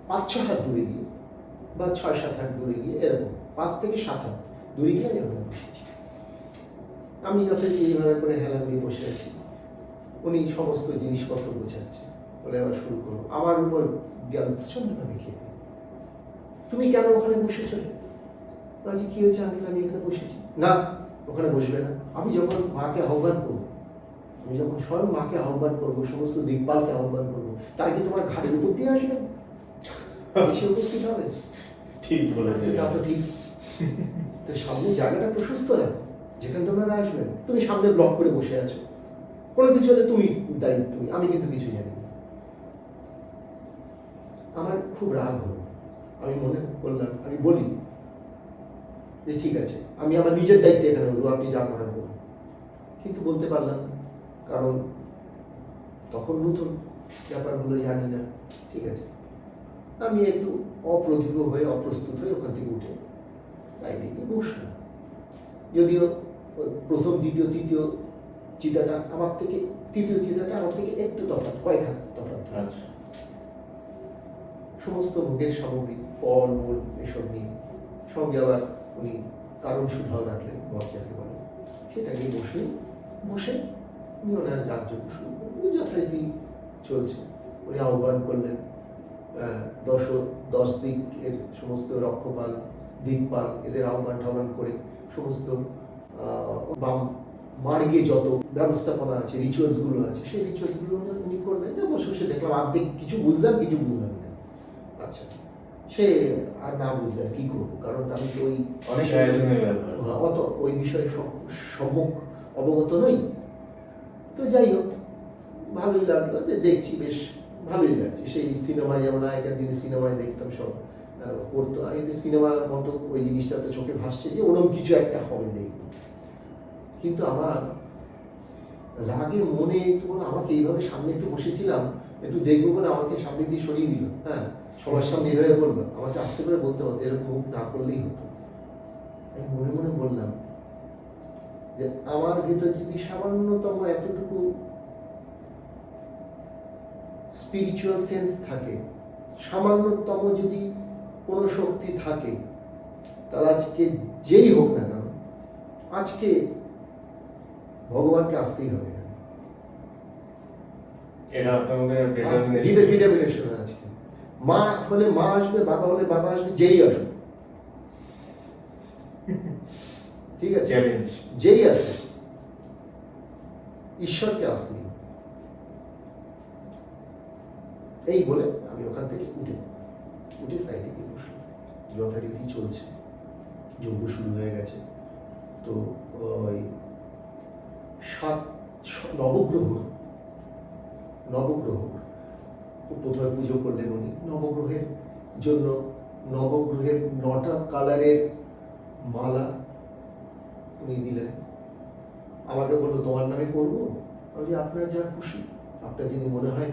Speaker 2: 5-6 হাত দূরে গিয়ে, বা 6-7 হাত দূরে গিয়ে, এরকম 5 থেকে 7 হাত দূরে গিয়ে আমি ওখানে বসেছি। আমি যখন এইভাবে করে হেলান দিয়ে বসে আছি, উনি সমস্ত জিনিসপত্র গোছাচ্ছে, বলে আবার শুরু করবো। আমার উপর গেল প্রচন্ডভাবে খেয়ে, তুমি কেন ওখানে বসেছো? বলছি কি হয়েছে আঙ্কেল, আমি এখানে বসেছি। না, ওখানে বসবে না। আমি যখন মাকে আহ্বান করবো, আমি যখন স্বয়ং মাকে আহ্বান করবো, সমস্ত দিকপালকে আহ্বান করবো, তার কি তোমার ঘাটের উপর দিয়ে আসবে, এসে উপস্থিত হবে?
Speaker 1: ঠিক বলেছে,
Speaker 2: তা তো ঠিক। তো সামনে জায়গাটা প্রশস্ত রাখো, যেখানে তোমরা আসবেন। তুমি সামনে ব্লক করে বসে আছো, কোনো কিছু হলে তুমি দায়ী, আমি কিন্তু কিছু জানি না। আমার খুব রাগ হলো, আমি মনে করলাম, আমি বলি যে ঠিক আছে, আমি আমার নিজের দায়িত্বে এখানে বলবো, আপনি যা করার করুন। কিন্তু বলতে পারলাম না, কারণ তখন নতুন ব্যাপারগুলো জানি না, ঠিক আছে। আমি একটু অপ্রতিভ হয়ে, অপ্রস্তুত হয়ে ওখান থেকে উঠে সাইডে গিয়ে বসলাম। যদিও প্রথম, দ্বিতীয়, তৃতীয় চিতাটা আমার থেকে, তৃতীয় চিতাটা আমার থেকে একটু তফাৎ, কয়েক হাত তফাৎ।
Speaker 1: আচ্ছা,
Speaker 2: সমস্ত ভোগের সামগ্রী, ফল মূল এসব নিয়ে, সঙ্গে আবার উনি কারণ সুধাও রাখলেন, মদ যাকে বলে, সেটা নিয়ে বসে উনি ওনার যাগযজ্ঞ শুরু করলেন, যথারীতি চলছে। উনি আহ্বান করলেন 10 দিকের সমস্ত রক্ষপাল, দিকপাল, এদের আহ্বান করে সমস্ত বাম মার্গে যত ব্যবস্থাপনা আছে, রিচুয়ালস গুলো আছে, সেই রিচুয়ালস গুলো উনি করলেন। বসে বসে দেখলাম অর্ধেক কিছু বুঝলাম, কিছু বুঝলাম না। আচ্ছা, সে আর না বুঝলে আর কি করবো, কারণ আমি তো ওই
Speaker 1: অনেক আয়োজনের ব্যাপার।
Speaker 2: অত ওই বিষয়ে সম্মুখ অবগত নই। তো যাই হোক, ভালোই লাগলো, দেখছি বেশ ভালোই লাগছে। সেই সিনেমায় যেমন আগেকার দিনে সিনেমায় দেখতাম সব করতো, আগে তো সিনেমার মতো ওই জিনিসটা তো চোখে ভাসছে যে ওরকম কিছু একটা হবে দেখবো। কিন্তু আমার রাগে মনে একটু আমাকে এইভাবে সামনে একটু বসেছিলাম, একটু দেখবো বলে আমাকে সামনে দিয়ে সরিয়ে দিল। হ্যাঁ, সবার সামনে এইভাবে বললো, আমাকে আস্তে করে বলতে হতো, এরকম মুখ না করলেই হতো। আমি মনে মনে বললাম যে আমার ভিতর যদি সামান্যতম এতটুকু স্পিরিচুয়াল সেন্স থাকে, সামান্যতম যদি কোনো শক্তি থাকে, তাহলে আজকে যেই হোক না কেন, আজকে ভগবানকে আসতেই হবে।
Speaker 1: এটা আপনাদের
Speaker 2: ডিটারমিনেশন আজকে। মা হলে মা আসবে, বাবা হলে বাবা আসবে, যেই আসবে, ঠিক আছে,
Speaker 1: চ্যালেঞ্জ,
Speaker 2: যেই আসবে ঈশ্বরকে আসতেই। এই বলে আমি ওখান থেকে উঠে সাইডে গিয়ে বসলাম। যথারীতি চলছে, যজ্ঞ শুরু হয়ে গেছে। তো ওই 7 নবগ্রহ প্রথমে পুজো করলেন উনি। নবগ্রহের জন্য নবগ্রহের 9টা কালারের মালা উনি দিলেন। আমাকে বললো তোমার নামে করবো। আমি আপনার যা খুশি, আপনার যদি মনে হয়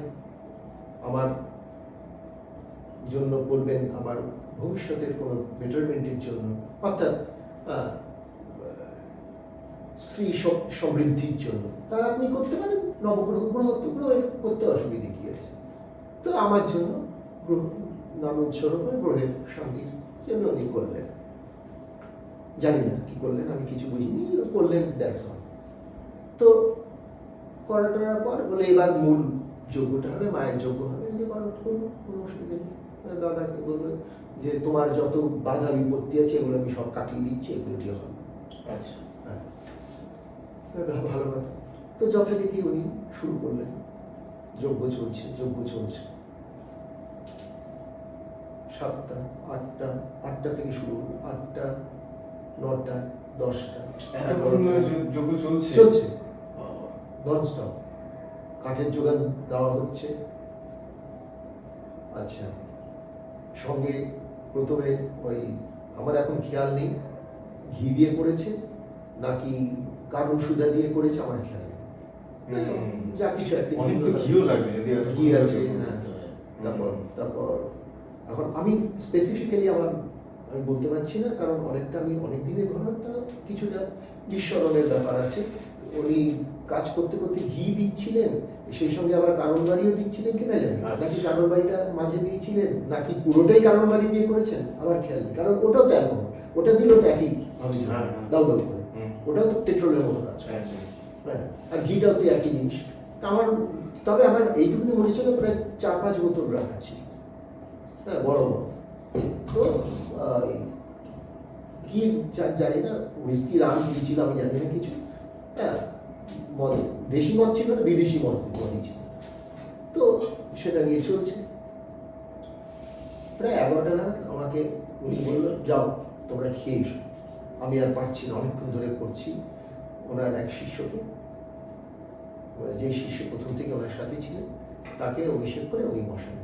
Speaker 2: আমার জন্য করবেন, আমার ভবিষ্যতের কোনো বেটারমেন্টের জন্য, অর্থাৎ স্ত্রী সমৃদ্ধির জন্য, তা আপনি করতে পারেন। নবগ্রহ গ্রহের করতে অসুবিধে কি আছে? তো আমার জন্য গ্রহ নামে উৎসর্গ করে গ্রহের শান্তির জন্য উনি করলেন। জানি না কি করলেন, আমি কিছু বুঝিনি, করলেন, দ্যাটস অল। তো করার পর বলে এবার মূল যজ্ঞটা হবে, মায়ের যজ্ঞ হবে, যে করবো, কোনো অসুবিধা নেই। দাদাকে বললো যে তোমার যত বাধা বিপত্তি আছে এগুলো আমি সব কাটিয়ে দিচ্ছি, এগুলো দিয়ে হবে।
Speaker 1: আচ্ছা,
Speaker 2: হ্যাঁ, ভালো কথা। তো যথারীতি উনি শুরু করলেন, যজ্ঞ চলছে। 7টা, 8টা থেকে শুরু, 8টা, 9টা, 10টা,
Speaker 1: এতক্ষণ ধরে যজ্ঞ চলছে
Speaker 2: ননস্টপ। কাঠের জোগান দেওয়া হচ্ছে। আচ্ছা, সঙ্গে প্রথমে ওই আমার এখন খেয়াল নেই ঘি দিয়ে করেছে নাকি কারণ সুদা দিয়ে করেছে, আমার খেয়াল নেই। যা কিছু একটা
Speaker 1: অনেক তো ঘিও লাগবে, যদি এত
Speaker 2: ঘি আছে। হ্যাঁ, তারপর এখন আমি স্পেসিফিক্যালি আমি বলতে পারছি না, কারণ অনেকটা আমি অনেক দিনের ঘটনা, কিছুটা বিস্মরণের ব্যাপার আছে। উনি কাজ করতে করতে ঘি দিচ্ছিলেন, সেই সঙ্গে আবার কারণ বাড়িও দিচ্ছিলেন কিনা জানি না, নাকি কারণ বাড়িটা মাঝে দিয়েছিলেন, নাকি পুরোটাই কারণ বাড়ি দিয়ে করেছেন আমার খেয়াল নেই। কারণ ওটাও তো অ্যালকোহল, ওটা দিলেও তো একই ভাবে দাও করে, ওটাও তো পেট্রোলের মতো কাজ। হ্যাঁ, আর ঘিটাও তো একই জিনিস। তবে আমার এইটুকুনি মনে ছিল প্রায় 4-5 বোতল রাখা ছিল। হ্যাঁ, বড় বড়। তো কি জানি না, হুইস্কি রাম দিয়েছিল আমি জানি না কিছু। হ্যাঁ, মদ, দেশি মদ ছিল না, বিদেশি মদই ছিল। তো সেটা নিয়ে চলছে। প্রায় 11টা নাগাদ আমাকে উনি বললো যাও তোমরা খেয়ে এসো, আমি আর পারছি না, অনেকক্ষণ ধরে করছি। ওনার এক শিষ্যকে, যে শিষ্য প্রথম থেকে ওনার সাথে ছিলেন, তাকে অভিষেক করে উনি বসান।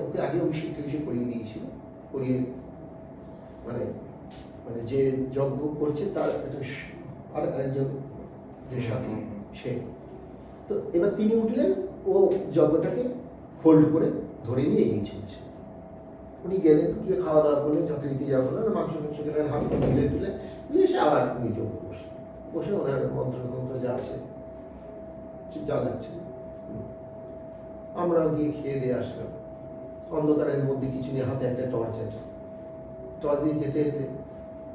Speaker 2: ওকে আগে অভিষেক করিয়ে দিয়েছিল, করিয়ে মানে যে যজ্ঞ করছে তার আরেকজন যে সাথী, সে। তো এবার তিনি উঠলেন, ও যজ্ঞটাকে হোল্ড করে ধরে নিয়ে এগিয়ে চলছে। উনি গেলেন, গিয়ে খাওয়া দাওয়া করলেন, যথারীতি যা বললেন, মাংস খেলেন, হাত তুলে এসে আবার উনি যজ্ঞ বসে ওনার মন্ত্রতন্ত্র যা আছে যা যাচ্ছে। আমরা গিয়ে খেয়ে দিয়ে আসলাম। অন্ধকারের মধ্যে কিছু নিয়ে, হাতে একটা টর্চ আছে, টর্চ দিয়ে যেতে যেতে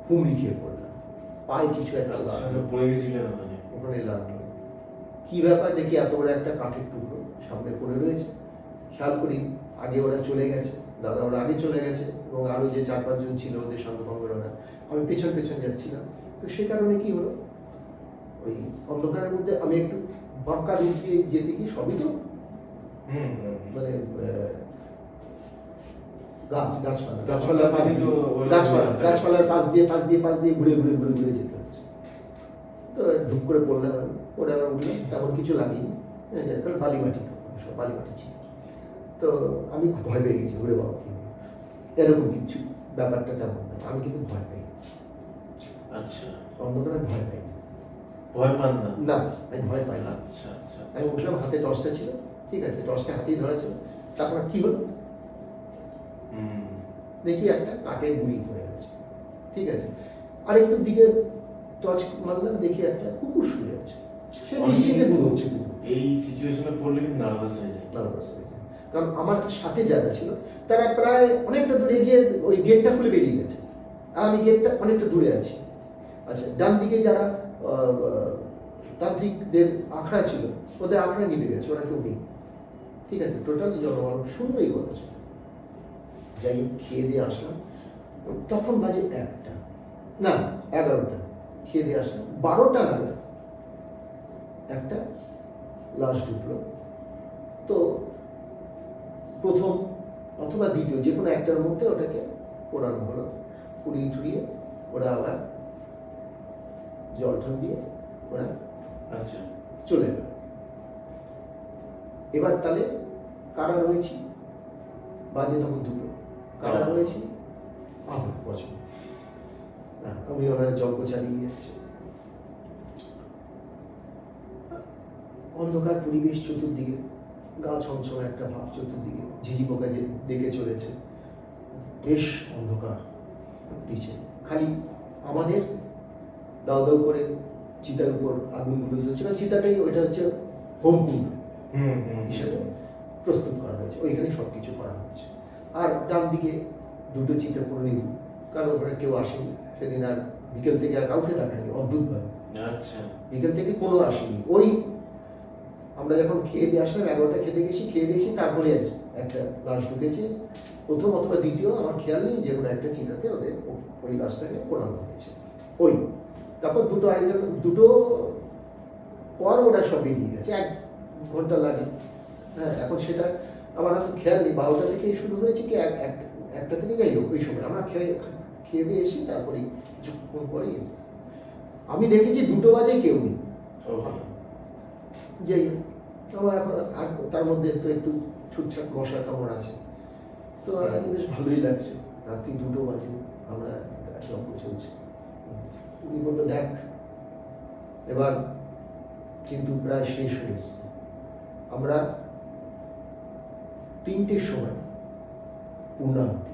Speaker 2: হুমড়ি খেয়ে পড়লাম, পায়ে কিছু একটা
Speaker 1: পড়ে গেছিলেন
Speaker 2: ওখানে লাগলো। কি ব্যাপার দেখি এত বড় একটা কাঠের টুকরো সামনে পড়ে রয়েছে। খেয়াল করি আগে ওরা চলে গেছে, দাদা ওরা আগে চলে গেছে, এবং আরো যে 4-5 জন ছিল ওদের সঙ্গভঙ্গরা, আমি পেছন পেছন যাচ্ছিলাম। তো সে কারণে কি হলো, ওই অন্ধকারের মধ্যে আমি একটু বাঁকা দিক দিয়ে যেতে গিয়ে সবই তো মানে গাছপালার পাশ দিয়ে ঘুরে যেতে হচ্ছে। তো ধূপ করে পড়লাম, পরে আবার উঠলাম, তেমন কিছু লাগেনি, কারণ বালি মাটি, তো সব বালি মাটি ছিল। তো আমি খুব ভয় পেয়ে গেছি, ঘুরে বাবা কি এরকম কিছু ব্যাপারটা তেমন না, আমি কিন্তু ভয় পাই।
Speaker 1: আচ্ছা,
Speaker 2: অন্ধকারে ভয় পাই
Speaker 1: ভয় পান না?
Speaker 2: না, আমি ভয় পাই না।
Speaker 1: আচ্ছা আচ্ছা।
Speaker 2: আমি উঠলাম, হাতে টর্চটা ছিল, ঠিক আছে, টর্চটা হাতেই ধরা ছিল। তারপর কি হলো, দেখি একটা কাঠের গুঁড়ি পড়ে গেছে, ঠিক আছে, আরেকটু দিকে টর্চ মারলাম, দেখি একটা কুকুর শুয়ে আছে। সে নিশ্চিতে ঘুমোচ্ছে।
Speaker 1: এই সিচুয়েশনে পড়লে কিন্তু নার্ভাস হয়ে যায়।
Speaker 2: কারণ আমার সাথে যারা ছিল তারা প্রায় অনেকটা দূরে গিয়ে ওই গেটটা খুলে বেরিয়ে গেছে, আর আমি গেটটা অনেকটা দূরে আছি। আচ্ছা, ডান দিকে যারা তান্ত্রিকদের আখড়া ছিল, ওদের আখড়া নিভে গেছে, ওরা কেউ নেই, ঠিক আছে, টোটাল জনগণ শূন্যই কথা ছিল। যাই খেয়ে দিয়ে আসলাম, তখন বাজে 1টা, না 11টা, খেয়ে দিয়ে আসলাম 12টা নাগাদ একটা লাশ ঢুকলো। তো প্রথম অথবা দ্বিতীয় যে কোনো একটার মধ্যে ওটাকে পোড়ানো হলো, পুড়িয়ে টুড়িয়ে ওরা আবার জল ঠল দিয়ে ওরা
Speaker 1: আচ্ছা
Speaker 2: চলে গেল। এবার তাহলে কারা রয়েছি, বাজে তখন 2টো, কারা রয়েছি আমার বছর, আমি ওনার যজ্ঞ চালিয়ে যাচ্ছে, অন্ধকার পরিবেশ চতুর্দিকে, গা ছমছম একটা ভাব চতুর্দিকে, ঝিঝি পোকা যে ডেকে চলেছে, বেশ অন্ধকার নিচে, খালি আমাদের দাও দাও করে চিতার উপর আগুনগুলো জ্বলছে, কারণ চিতাটাই ওইটা হচ্ছে হোমকুণ্ড হিসেবে প্রস্তুত করা হয়েছে, ওইখানে সবকিছু করা হচ্ছে। আর ডান দিকে 2টো চিতা পুরো নিগুন, কারণ ওখানে কেউ আসেনি সেদিন, আর বিকেল থেকে আর কাউকে দেখায়নি অদ্ভুতভাবে।
Speaker 1: আচ্ছা,
Speaker 2: বিকেল থেকে কোনো আসেনি। ওই আমরা যখন খেয়ে দিয়ে আসলাম, 11টা খেতে গেছি, খেয়ে দিয়েছি, তারপরে একটা লাশ ঢুকেছে, প্রথম অথবা দ্বিতীয় আমার খেয়াল নেই, যে কোনো একটা চিন্তাতে ওদের ওই লাশটাকে পোড়ানো হয়েছে। ওই তারপর 2টো আরেকটা 2টো পর ওরা সব বেরিয়ে গেছে, 1 ঘন্টা লাগে। হ্যাঁ, এখন সেটা আমার হয়তো খেয়াল নেই, 12টা থেকে শুরু হয়েছে কি 1টা থেকে, যাই হোক ওই সময় আমরা খেয়ে দিয়ে এসি, তারপরে কিছুক্ষণ পরে এসি, আমি দেখেছি 2টো বাজে কেউ নেই। যাই হোক, আমার এখন আর তার মধ্যে তো একটু ছুটছাট মশা কামড় আছে, তো বেশ ভালোই লাগছে। রাত্রি 2টো বাজে, আমরা যজ্ঞ চলছে। উনি বললো দেখ এবার কিন্তু প্রায় শেষ হয়ে এসছে, আমরা 3টের সময় পূর্ণাহুতি।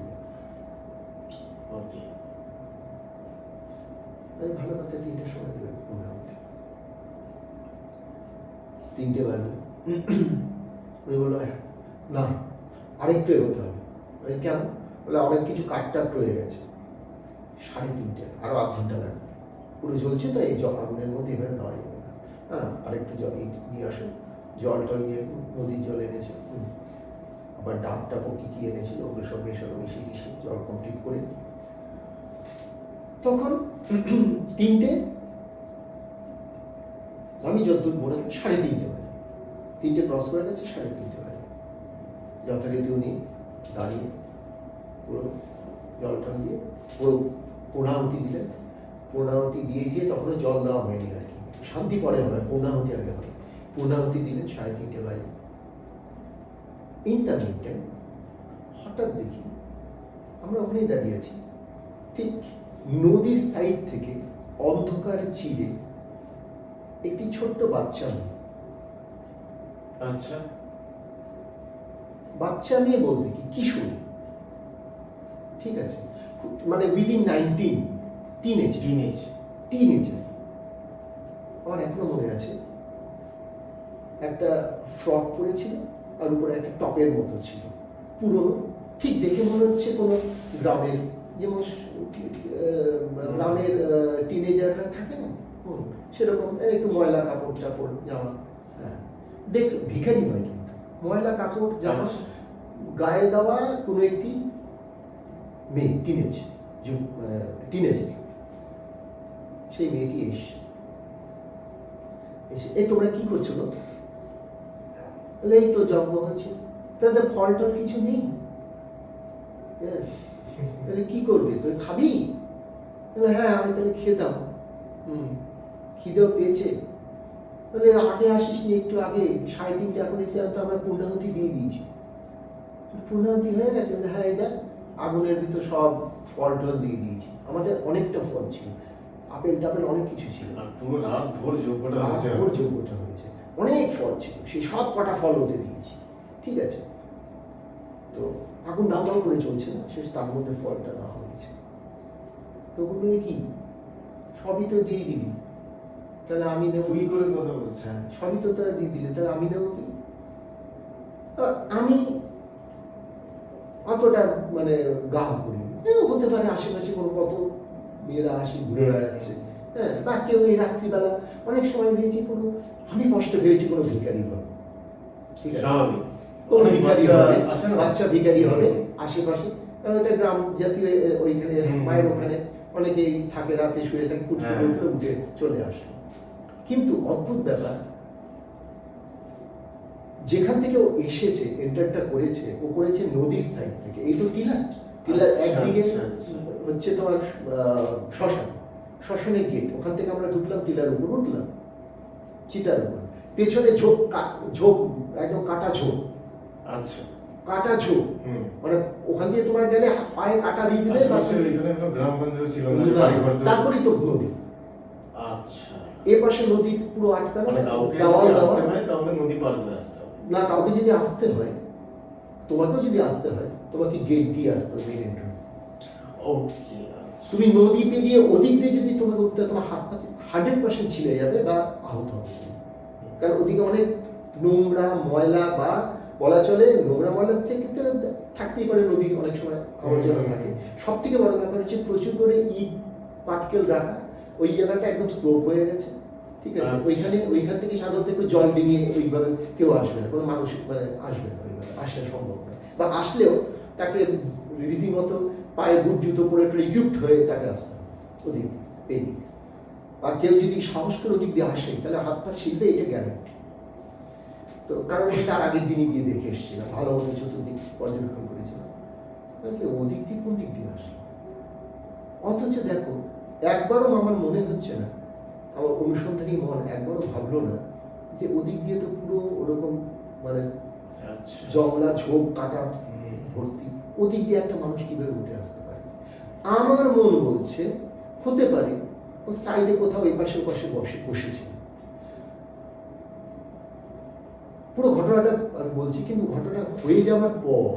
Speaker 2: ভালো কথা, 3টের সময় দেবেন পূর্ণাহুতি। 3টে বাজে, উনি বললো না আরেকটু এগোতে হবে। কেন? বলে অনেক কিছু কাটটাট রয়ে গেছে। 3:30, আরো 1/2 ঘন্টা লাগবে, পুরো জ্বলছে তো, এই আগুনের মধ্যে এভাবে দেওয়া যাবে না। হ্যাঁ, আরেকটু জল নিয়ে আসুন, জল টল নিয়ে নদীর জল এনেছে, আবার ডাবটা কি এনেছিল, ওগুলো সব মেশানো, মিশিয়ে জল কমপ্লিট করে তখন 3টে, আমি যতদূর মনে হয় 3:30 বাজে, 3টে ক্রস করে গেছে, 3:30 বাজে যথারীতি উনি দাঁড়িয়ে পুরো জল টল দিয়ে পুরো পূর্ণাহুতি দিলেন। পূর্ণাহুতি দিয়ে তখনও জল দেওয়া হয়নি আর কি, শান্তি পরে হবে, পূর্ণাহুতি আগে হবে। পূর্ণাহুতি দিলেন 3:30 বাজে। ইন দ্য মিন টাইম হঠাৎ দেখি, আমরা ওখানেই দাঁড়িয়ে আছি, ঠিক নদীর সাইড থেকে অন্ধকার চিরে একটি ছোট্ট বাচ্চা মেয়ে,
Speaker 1: আচ্ছা,
Speaker 2: বাচ্চা মেয়ে বলতে কি কিশোর, ঠিক আছে, মানে উইদিন 19, টিনেজার। আমার এখনো মনে আছে, একটা ফ্রক পরেছিল, আর উপরে একটা টপের মতো ছিল, পুরনো, ঠিক দেখে মনে হচ্ছে কোনো গ্রামের, যেমন গ্রামের টিনেজাররা থাকে না, সেরকম একটু ময়লা কাপড় চাপড় জামা, হ্যাঁ, দেখ ভিখারি নয় কিন্তু, ময়লা কাপড় জামা
Speaker 1: আচ্ছা।
Speaker 2: গায়ে দেওয়া কোনো একটি মেয়ে, টিনেজার, সেই মেয়েটি এসে এই তোমরা কি করছো গো? বলে, এই তো যজ্ঞ হচ্ছে। তাদের ফল টল কিছু নেই। তাহলে কি করবে, তুই খাবি? বলে, হ্যাঁ আমি তাহলে খেতাম। খিদেও পেয়েছে। বলে, আগে আসিস নি, একটু আগে 3:30 এখন এসে তো আমরা পূর্ণাহুতি দিয়ে দিয়েছি। পূর্ণাহুতি হয়ে গেছে? বলে, হ্যাঁ এই দেখ আগুনের ভিতর সব ফল টল দিয়ে দিয়েছি। আমাদের অনেকটা ফল ছিল, আপেল টাপেল অনেক কিছু ছিল।
Speaker 1: আর পুরো রাত ভোর যজ্ঞটা হয়েছে।
Speaker 2: ভোর যজ্ঞটা হয়েছে, অনেক ফল ছিল, সেই সব কটা ফল হতে দিয়েছি। ঠিক আছে, তো আগুন দাও দাও করে চলছে না, শেষ তার মধ্যে ফলটা দেওয়া হয়েছে। তো বললো, কি সবই তো দিয়ে দিলি, তাহলে আমি নেব?
Speaker 1: তুই করে কথা বলছে।
Speaker 2: হ্যাঁ, সবই তো তারা দিয়ে দিলে, তাহলে আমি নেব কি? আমি অতটা মানে গা করি, হতে পারে আশেপাশে কোনো কত মেয়েরা আসি ঘুরে বেড়াচ্ছে, হ্যাঁ, বা কেউ এই রাত্রিবেলা অনেক সময় ভেবেছি কোনো, আমি কষ্ট পেয়েছি কোনো ভিখারি হবে, ঠিক আছে,
Speaker 1: স্বাভাবিক।
Speaker 2: কোনো ভিখারি হবে,
Speaker 1: আছে না?
Speaker 2: বাচ্চা ভিখারি হবে আশেপাশে, কারণ এটা গ্রাম জাতীয়, ওইখানে মায়ের ওখানে অনেকেই থাকে, রাতে শুয়ে থাকে, কুটকুটে উঠে উঠে চলে আসে। কিন্তু অদ্ভুত ব্যাপার, যেখান থেকে ও এসেছে, এন্টারটা করেছে, ও করেছে নদীর সাইড থেকে। এই তো টিলার একদিকে হচ্ছে তোমার শ্মশানের গেট, ওখান থেকে আমরা ঢুকলাম, টিলার উপর উঠলাম, চিতার উপর, পেছনে ঝোপ একদম কাটা ঝোপ।
Speaker 1: আচ্ছা,
Speaker 2: কাটা ঝোপ, মানে ওখান দিয়ে তোমার গেলে পায়ে কাটা দিয়ে দিলে,
Speaker 1: গ্রামগঞ্জ ছিল না,
Speaker 2: তারপরেই তো নদী।
Speaker 1: আচ্ছা,
Speaker 2: এ পাশে নদী পুরো আটকানো,
Speaker 1: মানে কাউকে
Speaker 2: দেওয়াল
Speaker 1: যদি
Speaker 2: দেওয়া।
Speaker 1: আসতে হয় তাহলে নদী পার করে আসতে হবে।
Speaker 2: না, কাউকে যদি আসতে হয়, তোমাকেও যদি আসতে হয়, তোমাকে গেট দিয়ে আসতে হবে, মেইন এন্ট্রান্স।
Speaker 1: ওকে,
Speaker 2: তুমি নদী পেরিয়ে ওদিক দিয়ে যদি তোমাকে উঠতে হয়, তোমার হাত পা 100% ছিঁড়ে যাবে বা আহত হবে, কারণ ওদিকে অনেক নোংরা ময়লা, বা বলা চলে নোংরা ময়লা থেকে তো থাকতেই পারে, নদীর অনেক সময় আবর্জনা থাকে। সব থেকে বড় ব্যাপার হচ্ছে প্রচুর করে ইট পাটকেল রাখা, ওই জায়গাটা একদম স্লোপ হয়ে গেছে, ঠিক আছে, ওইখান থেকে সাধারণত একটু জল ডিঙিয়ে ওইভাবে কেউ আসবে না, কোনো মানুষ মানে আসবে না, ওইভাবে আসা সম্ভব না, বা আসলেও তাকে রীতিমতো পায়ে বুট জুতো পরে একটু ইকুইপড হয়ে তাকে আসতে হবে ওদিক পেরিয়ে। বা কেউ যদি সাহস করে ওদিক দিয়ে আসে, তাহলে হাত পা ছিঁড়বে, এটা গ্যারান্টি। তো কারণ আমি তার আগের দিনই গিয়ে দেখে এসেছিলাম, ভালো মতো চতুর্দিক পর্যবেক্ষণ করেছিলাম, ওদিক দিয়ে কোন দিক দিয়ে আসলো। অথচ দেখো, একবারও আমার মনে হচ্ছে না, আমার অনুসন্ধানী মন একবারও ভাবলো না যে ওদিক দিয়ে তো পুরো ওরকম মানে জংলা ঝোপ কাটা ভর্তি, ওদিক দিয়ে একটা মানুষ কিভাবে উঠে আসতে পারে। আমার মন বলছে হতে পারে ও সাইডে কোথাও এই পাশে বসেছিল। পুরো ঘটনাটা আমি বলছি, কিন্তু ঘটনা হয়ে যাওয়ার পর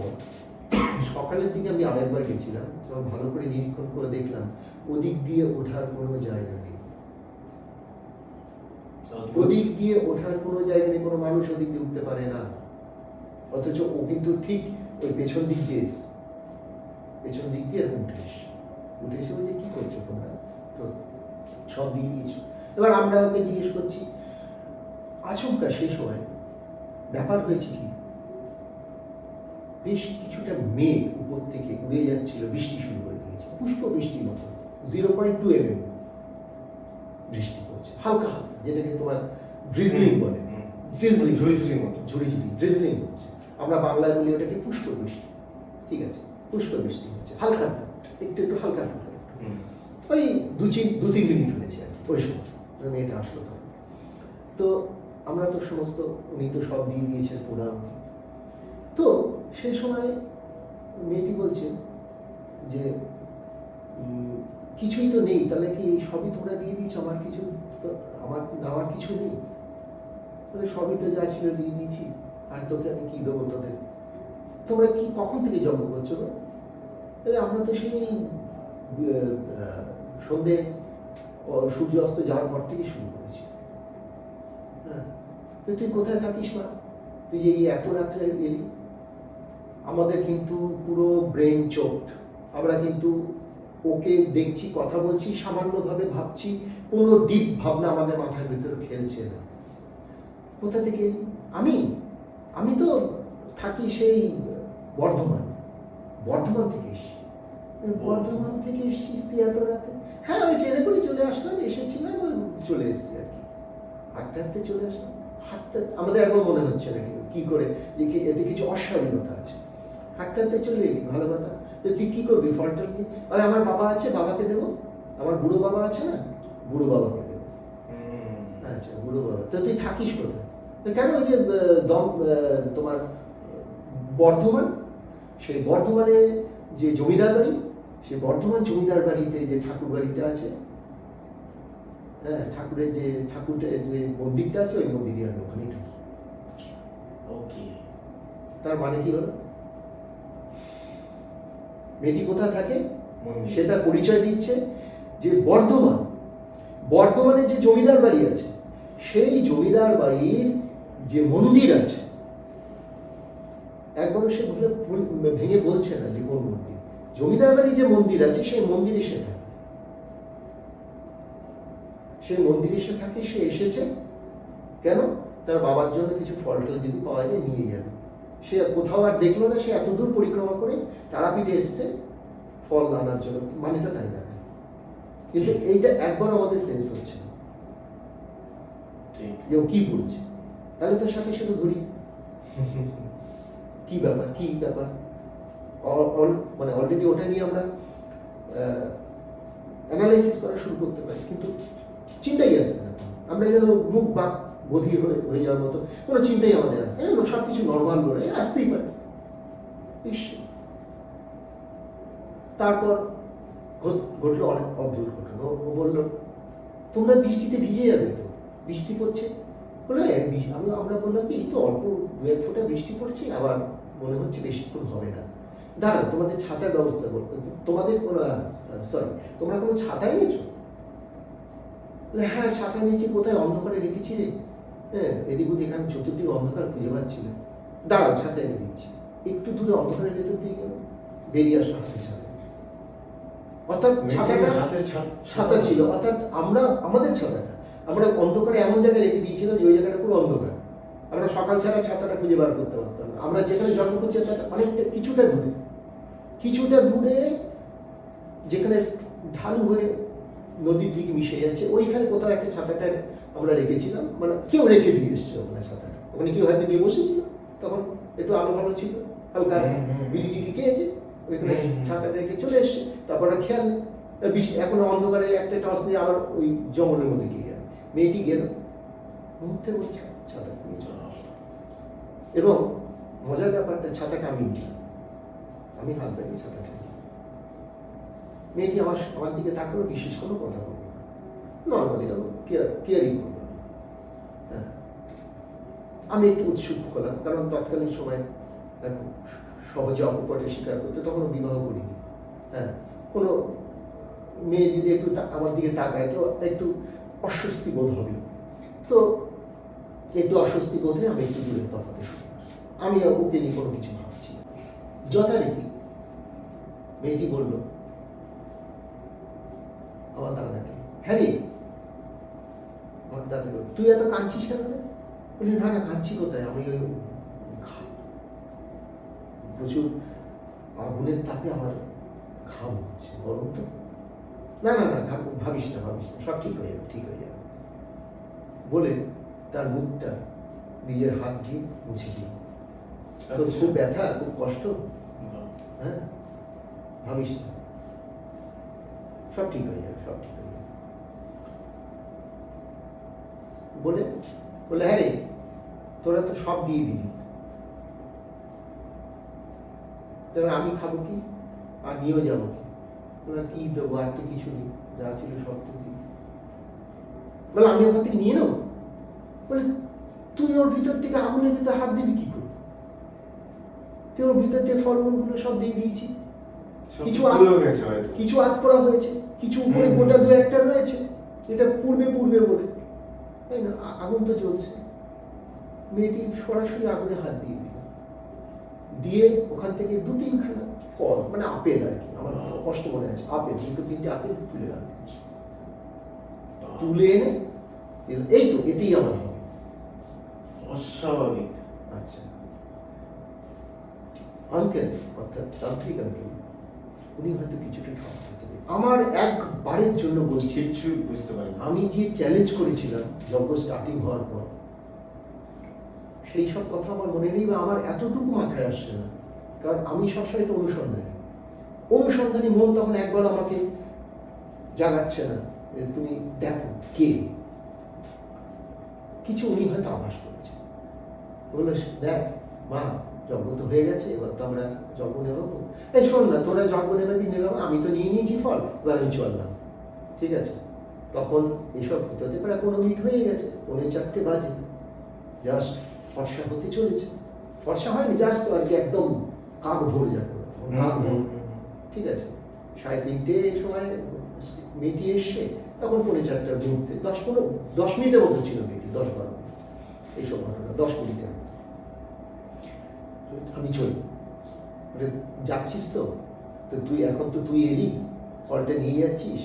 Speaker 2: সকালের দিকে আমি আরেকবার গেছিলাম, তখন ভালো করে নিরীক্ষণ করে দেখলাম ওদিক দিয়ে ওঠার কোনো জায়গা নেই, ওদিক দিয়ে ওঠার কোনো জায়গা নেই, কোনো মানুষ ওদিক দিয়ে উঠতে পারে না। অথচ ও কিন্তু ঠিক ওই পেছন দিক দিয়ে উঠে এসে বলছে, কি করছো তোমরা, তো সব দিয়ে দিয়েছো। এবার আমরা ওকে জিজ্ঞেস করছি, আচমকা সেই সময় ব্যাপার হয়েছে কি, বেশ কিছুটা মেঘ উপর থেকে উড়ে যাচ্ছিল, বৃষ্টি শুরু করে দিয়েছে, পুষ্প বৃষ্টির মতো, 0.2 mm বৃষ্টি পড়ছে, হালকা হালকা, যেটাকে তোমার ড্রিজলিং বলে, ড্রিজলিং হচ্ছে, আমরা বাংলায় বলি ওটাকে পুষ্প বৃষ্টি, ঠিক আছে, পুষ্প বৃষ্টি হচ্ছে, হালকা একটু হালকা ফুলকা, ওই 2-3 মিনিট হয়েছে আর ওই সময় মেয়েটা আসলো। তখন তো আমরা তো সমস্ত, উনি তো সব দিয়ে দিয়েছেন পুরাণটি, তো সেই সময় মেয়েটি বলছে যে কিছুই তো নেই, তাহলে কি এই সবই তোমরা দিয়ে দিয়েছো, আমার কিছু তো, আমার নেওয়ার কিছু নেই, তাহলে সবই তো যা ছিল দিয়ে দিয়েছি, আর তোকে আমি কি দেবো তোদের, তোমরা কি কখন থেকে যজ্ঞ করছো? আমরা তো সেই সন্ধ্যে সূর্য অস্ত যাওয়ার পর থেকে শুরু করেছি। হ্যাঁ, তো তুই কোথায় থাকিস মা, তুই যে এত রাত্রে এলি? আমাদের কিন্তু পুরো ব্রেন চোখড, আমরা কিন্তু ওকে দেখছি, কথা বলছি, সামান্যভাবে ভাবছি, কোনো ডিপ ভাবনা আমাদের মাথার ভিতরে খেলছে না। কোথা থেকে? আমি আমি তো থাকি সেই বর্ধমান থেকে এসেছি। বর্ধমান থেকে এসেছি তুই এত রাতে? হ্যাঁ, ওই ট্রেনে করে চলে আসলাম, এসেছিলাম, ওই চলে এসেছি আর কি। হাঁটতে হাঁটতে চলে আসলাম। হাঁটতে আমাদের একবার মনে হচ্ছে না কি করে যে এতে কিছু অস্বাভাবিকতা আছে। হাঁটতে হাঁটতে চলে এলি, ভালো কথা। তো তুই কি করবি ফলটা নিয়ে? আর আমার বাবা আছে, বাবাকে দেবো। আমার বুড়ো বাবা আছে না, বুড়ো বাবাকে দেবো। আচ্ছা, বুড়ো বাবা। তো তুই থাকিস কোথায়? কেন? ওই যে তোমার বর্ধমান, সেই বর্ধমানে যে জমিদার বাড়ি, সেই বর্ধমান জমিদার বাড়িতে যে ঠাকুর বাড়িটা আছে, হ্যাঁ, ঠাকুরের যে মন্দিরটা আছে, ওই মন্দিরে আমি ওখানেই থাকি।
Speaker 1: ওকে।
Speaker 2: তার মানে কি হলো? মেয়েটি কোথায় থাকে?
Speaker 1: মন্দির।
Speaker 2: সে তার পরিচয় দিচ্ছে যে বর্ধমানে যে জমিদার বাড়ি আছে, সেই জমিদার বাড়ির যে মন্দির আছে, একবারও সে ভেঙে বলছে না যে কোন মন্দির। জমিদার বাড়ি যে মন্দির আছে, সেই মন্দিরে সে থাকে। সেই মন্দিরে সে থাকে। সে এসেছে কেন? তার বাবার জন্য কিছু ফল টল যদি পাওয়া যায় নিয়ে যাবে। সে কোথাও আর দেখলো না, সে এত দূর পরিক্রমা করে তারাপীঠে এসছে ফল আনার জন্য। মানেটা তাই না, কিন্তু এইটা একবার আমাদের সেন্স হচ্ছে না যে ও কি বলছে। তাহলে তার সাথে সাথে ধরি কি ব্যাপার মানে অলরেডি ওটা নিয়ে আমরা অ্যানালাইসিস করা শুরু করতে পারি, কিন্তু চিন্তাই আসছে না। আমরা যেন মুখ বাক বধির হয়ে যাওয়ার মতো কোনো চিন্তাই আমাদের আসছে না। সবকিছু নর্মাল বলে আসতেই পারে। তারপর ঘটলো অনেক অদ্ভুত ঘটনা। ও বললো, তোমরা বৃষ্টিতে ভিজে যাবে তো, বৃষ্টি পড়ছে। বলে আমরা বললাম কি, এই তো অল্প 2-1 ফোঁটা বৃষ্টি পড়ছে, আবার মনে হচ্ছে বেশিক্ষণ হবে না। দাঁড়াও, তোমাদের ছাতার ব্যবস্থা করবো। তোমরা কোনো ছাতা এনেছো? হ্যাঁ, ছাতা নিয়েছি। কোথায়? অন্ধকারে রেখেছি রে। হ্যাঁ, এদিক ওদিক আমি চতুর্দিকে অন্ধকার খুঁজে পাচ্ছি না। দাঁড়াও, ছাতা এনে দিচ্ছি। একটু দূরে অন্ধকারের ভেতর দিয়ে গেল, বেরিয়ে আসলো হাতে ছাতা। অর্থাৎ ছাতা ছিল, অর্থাৎ আমাদের ছাতাটা আমরা অন্ধকারে এমন জায়গায় রেখে দিয়েছিলাম যে ওই জায়গাটা পুরো অন্ধকার। আমরা সকাল ছাড়া ছাতাটা খুঁজে বার করতে পারতাম না। আমরা যেখানে জন্ম করছি তার অনেকটা কিছুটা দূরে যেখানে ঢালু হয়ে নদীর দিকে মিশে যাচ্ছে, ওইখানে কোথাও একটা ছাতাটা আমরা রেখেছিলাম। মানে কেউ রেখে দিয়ে এসছে ওখানে ছাতাটা। ওখানে কেউ হয়তো গিয়ে বসেছিল, তখন একটু আলো ভালো ছিল, হালকা বিড়ি টিড়ি খেয়েছে, ওইখানে ছাতাটা রেখে চলে এসছে। তারপরে খেয়াল এখন অন্ধকারে একটা টর্চ নিয়ে আবার ওই জঙ্গলের মধ্যে গিয়ে যাবে। মেয়েটি গেল, মুহূর্তে ওই ছাতা নিয়ে চলে আসলো। এবং মজার ব্যাপারটা, ছাতাটা আমি নিলাম, আমি হাত বাড়িয়ে ছাতাটা নিলাম। মেয়েটি আমার দিকে তাকালো, বিশেষ কোনো কথা বলল না, নর্মালি কেয়ারিং করলো। হ্যাঁ, আমি একটু উৎসুক হলাম, কারণ তৎকালীন সময় দেখো সহজে অপকটের শিকার করতে, তখনও বিবাহ করিনি। হ্যাঁ, কোনো মেয়ে যদি একটু আমার দিকে তাকায় তো একটু অস্বস্তি বোধ হবে। তো একটু অস্বস্তি বোধে আমি একটু দূরের তফাতে শুনে আমি ওকে নিয়ে কোনো কিছু ভাবছি। যথারীতি মেয়েটি বলল আমার দাদাকে, হ্যাঁ রে, আমার দাদাকে, তুই এত কাঁদছিস কেন? বলি, না কাঁদছি কোথায়, আমি প্রচুর আগুনের তাপে আমার ঘাম হচ্ছে, গরম তো। না ভাবিস না, সব ঠিক হয়ে যাবে বলে তার মুখটা নিজের হাত দিয়ে মুছে দিল। তো খুব ব্যথা, খুব কষ্ট, হ্যাঁ, ভাবিস না, সব ঠিক হয়ে যাবে বলে হ্যাঁ রে, তোরা তো সব দিয়ে দিলি, আমি খাবো কি আর নিয়েও যাবো কি? ওরা কি দেবো? আর তো কিছু নেই, যা ছিল সব তো দিই। বলে আমি ওখান থেকে নিয়ে নেবো? বলে তুই ওর ভিতর থেকে আগুনের ভিতর হাত দিবি কি করে? তুই ওর ভিতর থেকে ফলমূলগুলো সব দিয়ে দিয়েছি, কিছু আধ পড়া হয়েছে, কিছু উপরে গোটা 2-1টা রয়েছে, এটা পূর্বে বলে, তাই না? আগুন তো জ্বলছে। মেয়েটি সরাসরি আগুনে হাত দিয়ে দিল, দিয়ে ওখান থেকে 2-3 খানা ফল, মানে আপেল আর কি, আমার কষ্ট মনে আছে, আপেল 2-3টে আপেল তুলে এনে এই তো এতেই আমার হবে।
Speaker 1: অস্বাভাবিক।
Speaker 2: আচ্ছা, আঙ্কেল অর্থাৎ তান্ত্রিক আঙ্কেল উনি হয়তো কিছুটা ঠক হতে পারে। আমার একবারের জন্য বলছি,
Speaker 1: কিচ্ছু বুঝতে পারি না।
Speaker 2: আমি যে চ্যালেঞ্জ করেছিলাম যজ্ঞ স্টার্টিং হওয়ার পর, সেই সব কথা আমার মনে নেই বা আমার এতটুকু মাথায় আসছে না, কারণ আমি সবসময় একটা অনুসন্ধানী মন তখন একবার আমাকে জাগাচ্ছে না যে তুমি দেখো কে কিছু। উনি হয়তো আভাস করেছে, বললো দেখ মা যজ্ঞ তো হয়ে গেছে, এবার তো আমরা যজ্ঞ নেবো। এই শোন না, তোরা যজ্ঞ নেবে কি নেবে, আমি তো নিয়ে নিয়েছি ফল, এবার আমি চললাম, ঠিক আছে। তখন এসব হতে প্রায় 15 মিনিট হয়ে গেছে, 4:45 বাজে, জাস্ট ফর্সা হতে চলেছে। ফর্সা হয়নি, জাস্ট আর কি একদম কাক ভরে যাবে, কাক ভোর, ঠিক আছে। 3:30 সময় মেয়েটি এসছে, তখন 4:45 মুহূর্তে 10 মিনিটের মতো ছিল মেয়েটি, 10-12 মিনিট এইসব ঘটনা, 10 মিনিটের মতো। আমি চলি, যাচ্ছিস তো তুই এখন তো তুই এলি, ফলটা নিয়ে যাচ্ছিস,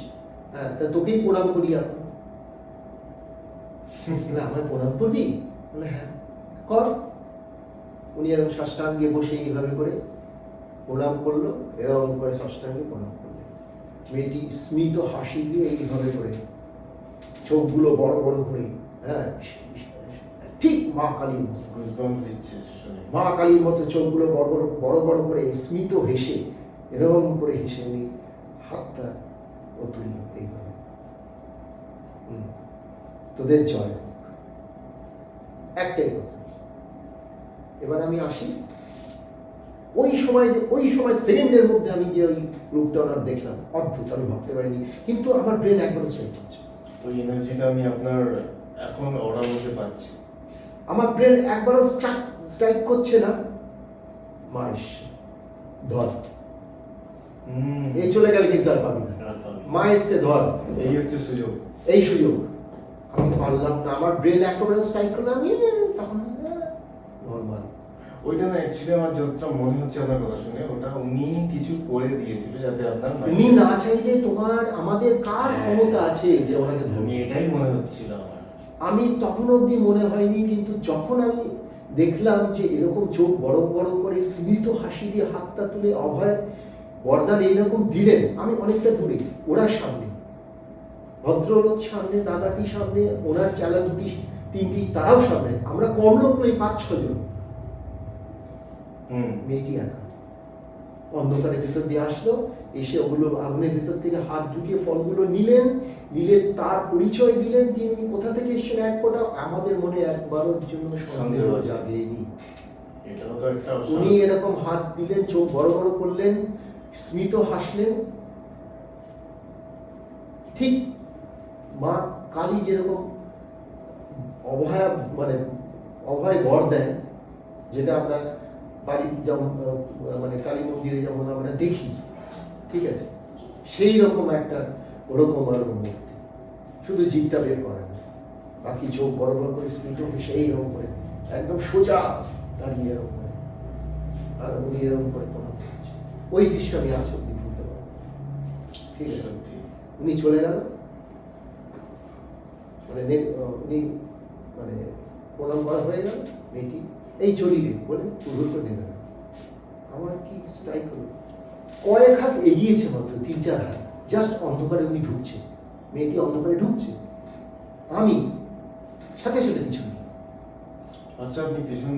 Speaker 2: হ্যাঁ তা তোকেই প্রণাম করি এখন। আমায় প্রণাম করবি? বলে হ্যাঁ কর। উনি এরকম সাষ্টাঙ্গে বসে এইভাবে করে প্রণাম করলো, এরকম করে সাষ্টাঙ্গে প্রণাম করলেন। মেয়েটি স্মিত হাসি দিয়ে এইভাবে করে চোখগুলো বড় বড় করে, হ্যাঁ ঠিক মা কালীর মতো,
Speaker 1: গুজবাম্পস দিচ্ছে শুনে।
Speaker 2: মা কালীর মতো চোখগুলো বড় বড় বড় বড় করে স্মিত হেসে, এরকম করে হেসে উনি হাতটা ও তুলল এইভাবে, তোদের জয় হোক, একটাই কথা। এবার আমি আসি, ওই সময় সেকেন্ডের মধ্যে আমি যে ওই রূপটা ওনার দেখলাম, অদ্ভুত, আমি ভাবতে পারিনি, কিন্তু আমার ব্রেন একবারও স্ট্রাইক করছে।
Speaker 1: ওই এনার্জিটা আমি আপনার এখন অর্ডার মধ্যে পাচ্ছি।
Speaker 2: আমার ব্রেন একবারও স্ট্রাইক করছে না। মা এসছে, ধর, এই চলে গেলে কিন্তু আর পাবি না। মা এসছে, ধর,
Speaker 1: এই হচ্ছে সুযোগ,
Speaker 2: এই সুযোগ। আমি পারলাম না, আমার ব্রেন একেবারে স্ট্রাইক করলাম, তখন নর্মাল।
Speaker 1: ওইটা না অ্যাকচুয়ালি আমার যতটা মনে হচ্ছে আপনার কথা শুনে, ওটা উনি কিছু করে দিয়েছিল যাতে আপনার
Speaker 2: উনি না চাইলে তোমার আমাদের কার ক্ষমতা আছে যে ওনাকে ধরবে?
Speaker 1: এটাই মনে হচ্ছিল আমার।
Speaker 2: আমি তখন অবধি মনে হয়নি, কিন্তু যখন আমি দেখলাম যে এরকম চোখ বড় বড় করে স্মিত হাসি দিয়ে হাতটা তুলে অভয় বরদান এইরকম দিলেন, আমি অনেকটা দূরে, ওনার সামনে, ভদ্রলোক সামনে, দাদাটি সামনে, ওনার চালা 2-3টি তারাও সামনে, আমরা কম লোক নই, 5-6 জন। মেয়েটি একা অন্ধকারের ভিতর দিয়ে আসলো, এসে ওগুলো আগুনের ভিতর থেকে হাত ঢুকিয়ে ফলগুলো নিলে তার পরিচয় দিলেন তিনি কোথা থেকে এসেছেন। এক ফোঁটা আমাদের মনে একবারের জন্য সন্দেহ জাগেনি। উনি এরকম হাত দিলেন, চোখ বড় বড় করলেন, স্মিত হাসলেন, ঠিক মা কালী যেরকম অভয় বর দেন, যেটা আমরা বাড়ির যেমন কালী মন্দিরে যেমন আমরা দেখি, ঠিক আছে, সেই রকম একটা ওরকম মূর্তি, শুধু জিভটা বের করেন, বাকি চোখ বড় বড় করে স্মিত হেসে এইরকম করে একদম সোজা দাঁড়িয়ে এরকম করে, আর উনি এরকম করে প্রণাম করছে। ওই দৃশ্য আমি আজ অব্দি ভুলতে পারবো। ঠিক আছে, উনি চলে গেল, উনি প্রণাম করা হয়ে গেল, মেয়েটি এই চলিবে বলে পুরো তো নেবে না। আমার কি স্ট্রাইক হলো, কয়েক হাত এগিয়েছে মাত্র, 3-4 হাত, জাস্ট অন্ধকারে উনি ঢুকছে, মেয়েটি অন্ধকারে ঢুকছে, আমি সাথে সাথে পিছু নিলাম।
Speaker 1: আচ্ছা, আপনি পিছন?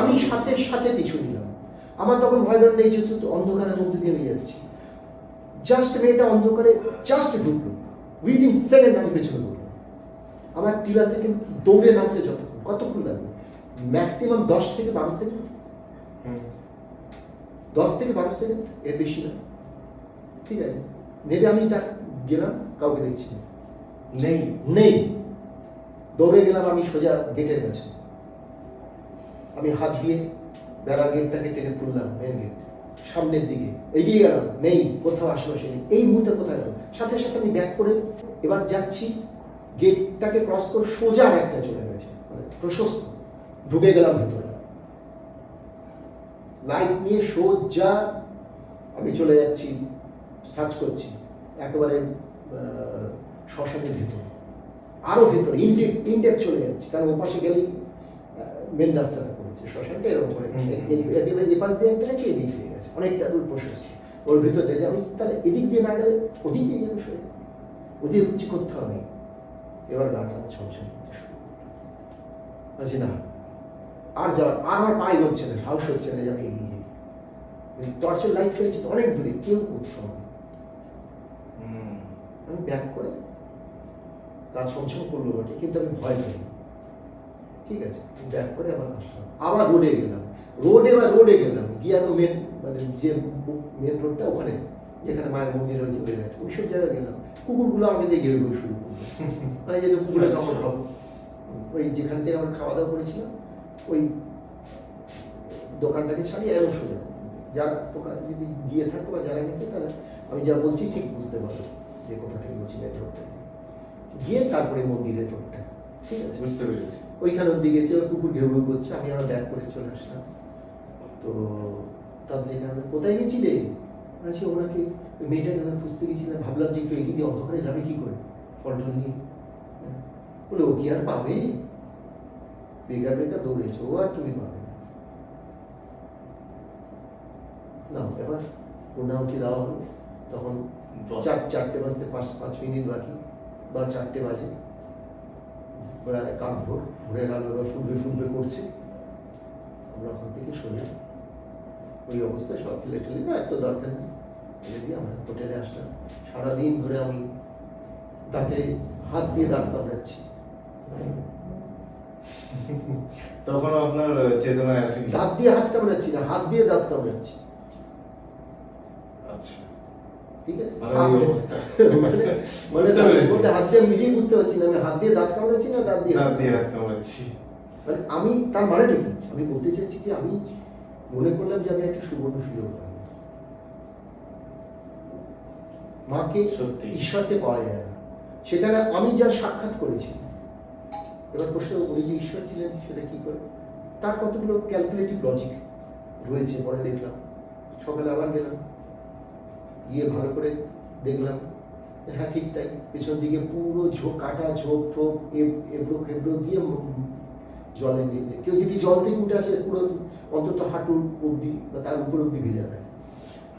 Speaker 2: আমি সাথে সাথে পিছু নিলাম। আমার তখন ভয় ডর নেই, যেহেতু অন্ধকারের মধ্যে দিয়ে আমি যাচ্ছি। জাস্ট মেয়েটা অন্ধকারে জাস্ট ঢুকলো, উইদিন সেকেন্ড আমি পেছনে দৌড়লাম। আমার টিলা থেকে দৌড়ে নামতে কতক্ষণ লাগবে? ম্যাক্সিমাম 10 থেকে 12 সেকেন্ড, 10 থেকে 12 সেকেন্ড, এর বেশি না। ঠিক আছে, নেবে আমি গেলাম, কাউকে দেখছি না, নেই। দৌড়ে গেলাম আমি সোজা গেটের কাছে, আমি হাত দিয়ে বেড়া গেটটাকে টেনে তুললাম, মেন গেট সামনের দিকে এগিয়ে গেলাম, নেই, কোথাও আশেপাশে নেই। এই মুহূর্তে কোথায় গেল, সাথে সাথে আমি ব্যাক করে এবার যাচ্ছি, গেটটাকে ক্রস করে সোজা একটা চলে গেছে, প্রশস্ত, ঢুকে গেলাম ভেতরে, লাইট নিয়ে সোজা আমি চলে যাচ্ছি, সার্চ করছি একেবারে শ্মশানের ভেতরে, আরো ভেতরে ইনটেক চলে যাচ্ছি, কারণ ওপাশে গেলেই মেন রাস্তাটা করেছে, শ্মশানটা এরকম করে
Speaker 1: হুম।
Speaker 2: এই পাশ দিয়ে একটা গেছে, এদিক দিয়ে গেছে, অনেকটা দূর বসেছে ওর ভিতর দিয়ে। আমি তাহলে এদিক দিয়ে না গেলে ওদিক দিয়ে যাবে সরে, ওদিকে কিছু করতে হবে। এবার গাটা ছমছম করতে শুরু করলো। বলছি না আর যাওয়ার, আর আমার পায়ে হচ্ছে না, সাহস হচ্ছে না যে আমি এগিয়ে যাই। টর্চের লাইট ফেলছি তো অনেক দূরে, কেউ করতে হবে। আমি ব্যাক করে গা ছমছম করলো বটে, কিন্তু আমি ভয় পাই। ঠিক আছে, ব্যাক করে আবার আসলাম, আবার রোডে গেলাম, রোডে গেলাম গিয়ে আমি মেন মানে যে মেন রোডটা ওখানে যেখানে মায়ের মন্দির রয়েছে ওই সব জায়গায় গেলাম। কুকুরগুলো আমাকে দিয়ে ঘেরে ঘুরে শুরু করলো, মানে যেহেতু কুকুরের কামড় খাবো। ওই যেখান থেকে আমরা খাওয়া দাওয়া করেছিলাম ওই দোকানটাকে ছাড়িয়ে এরকম সোজা। যারা তোমরা যদি গিয়ে থাকো বা যারা গেছে তাহলে আমি যা বলছি ঠিক বুঝতে পারো যে কোথা থেকে বলছি মেন রোডটা গিয়ে তারপরে মন্দিরের রোডটা। ঠিক আছে,
Speaker 1: বুঝতে পেরেছি।
Speaker 2: ওইখানে অব্দি গেছে, কুকুর ঘেউ ঘেউ করছে, আমি আমার ব্যাক করে চলে আসলাম। তো তাদের আমি কোথায় গেছিলে? বলছি ওনাকে ওই মেয়েটাকে আমি খুঁজতে গেছিলাম, ভাবলাম যে একটু এগিয়ে দিয়ে অন্ধকারে যাবে কি করে ফলটল নিয়ে। বলে ও কি আর পাবে, বেকার বেকার দৌড়েছে, ও আর তুমি পাবে না। এবার পূর্ণাহুতি দেওয়া হলো, তখন চারটে বাজতে 5 মিনিট বাকি বা 4টে বাজে। ওরা কাক ঘুরে গেল, ওরা ফুলবে করছে। আমরা ওখান থেকে সোজা ওই অবস্থায় সব ফেলে ঠেলে দেয়, এত দরকার নেই, ফেলে দিয়ে আমরা হোটেলে আসলাম। সারাদিন ধরে আমি দাঁতে হাত দিয়ে দাঁত কামড়াচ্ছি।
Speaker 1: তখন আপনার চেতনায় আসেনি?
Speaker 2: দাঁত দিয়ে হাত কামড়াচ্ছি না, হাত দিয়ে দাঁত কামড়াচ্ছি।
Speaker 1: আচ্ছা,
Speaker 2: ঠিক আছে,
Speaker 1: মানে ওই অবস্থা।
Speaker 2: মানে
Speaker 1: বুঝতে পেরেছি।
Speaker 2: বলতে হাত দিয়ে আমি নিজেই বুঝতে পারছি না আমি হাত দিয়ে দাঁত কামড়াচ্ছি না দাঁত দিয়ে
Speaker 1: দাঁত দিয়ে হাত কামড়াচ্ছি।
Speaker 2: মানে আমি তার মানেটা কি আমি বলতে চাইছি যে আমি মনে করলাম যে আমি একটা সুবর্ণ সুযোগ পাই। মাকে
Speaker 1: সত্যি।
Speaker 2: ঈশ্বরকে পাওয়া যায় না, সেখানে আমি যা সাক্ষাৎ করেছি। এবার প্রশ্ন, উনি যে ঈশ্বর ছিলেন সেটা কি করে, তার কতগুলো ক্যালকুলেটিভ লজিক রয়েছে। পরে দেখলাম, সকালে আবার গেলাম, গিয়ে ভালো করে দেখলাম, হ্যাঁ ঠিক তাই। পেছন দিকে পুরো কাটা ঝোপ ঠোপ এবড়ো খেবড়ো দিয়ে জলে নেমে, কেউ যদি জল থেকে উঠে আসে পুরো অন্তত হাঁটুর অব্দি বা তার উপর অব্দি ভেজা থাকে।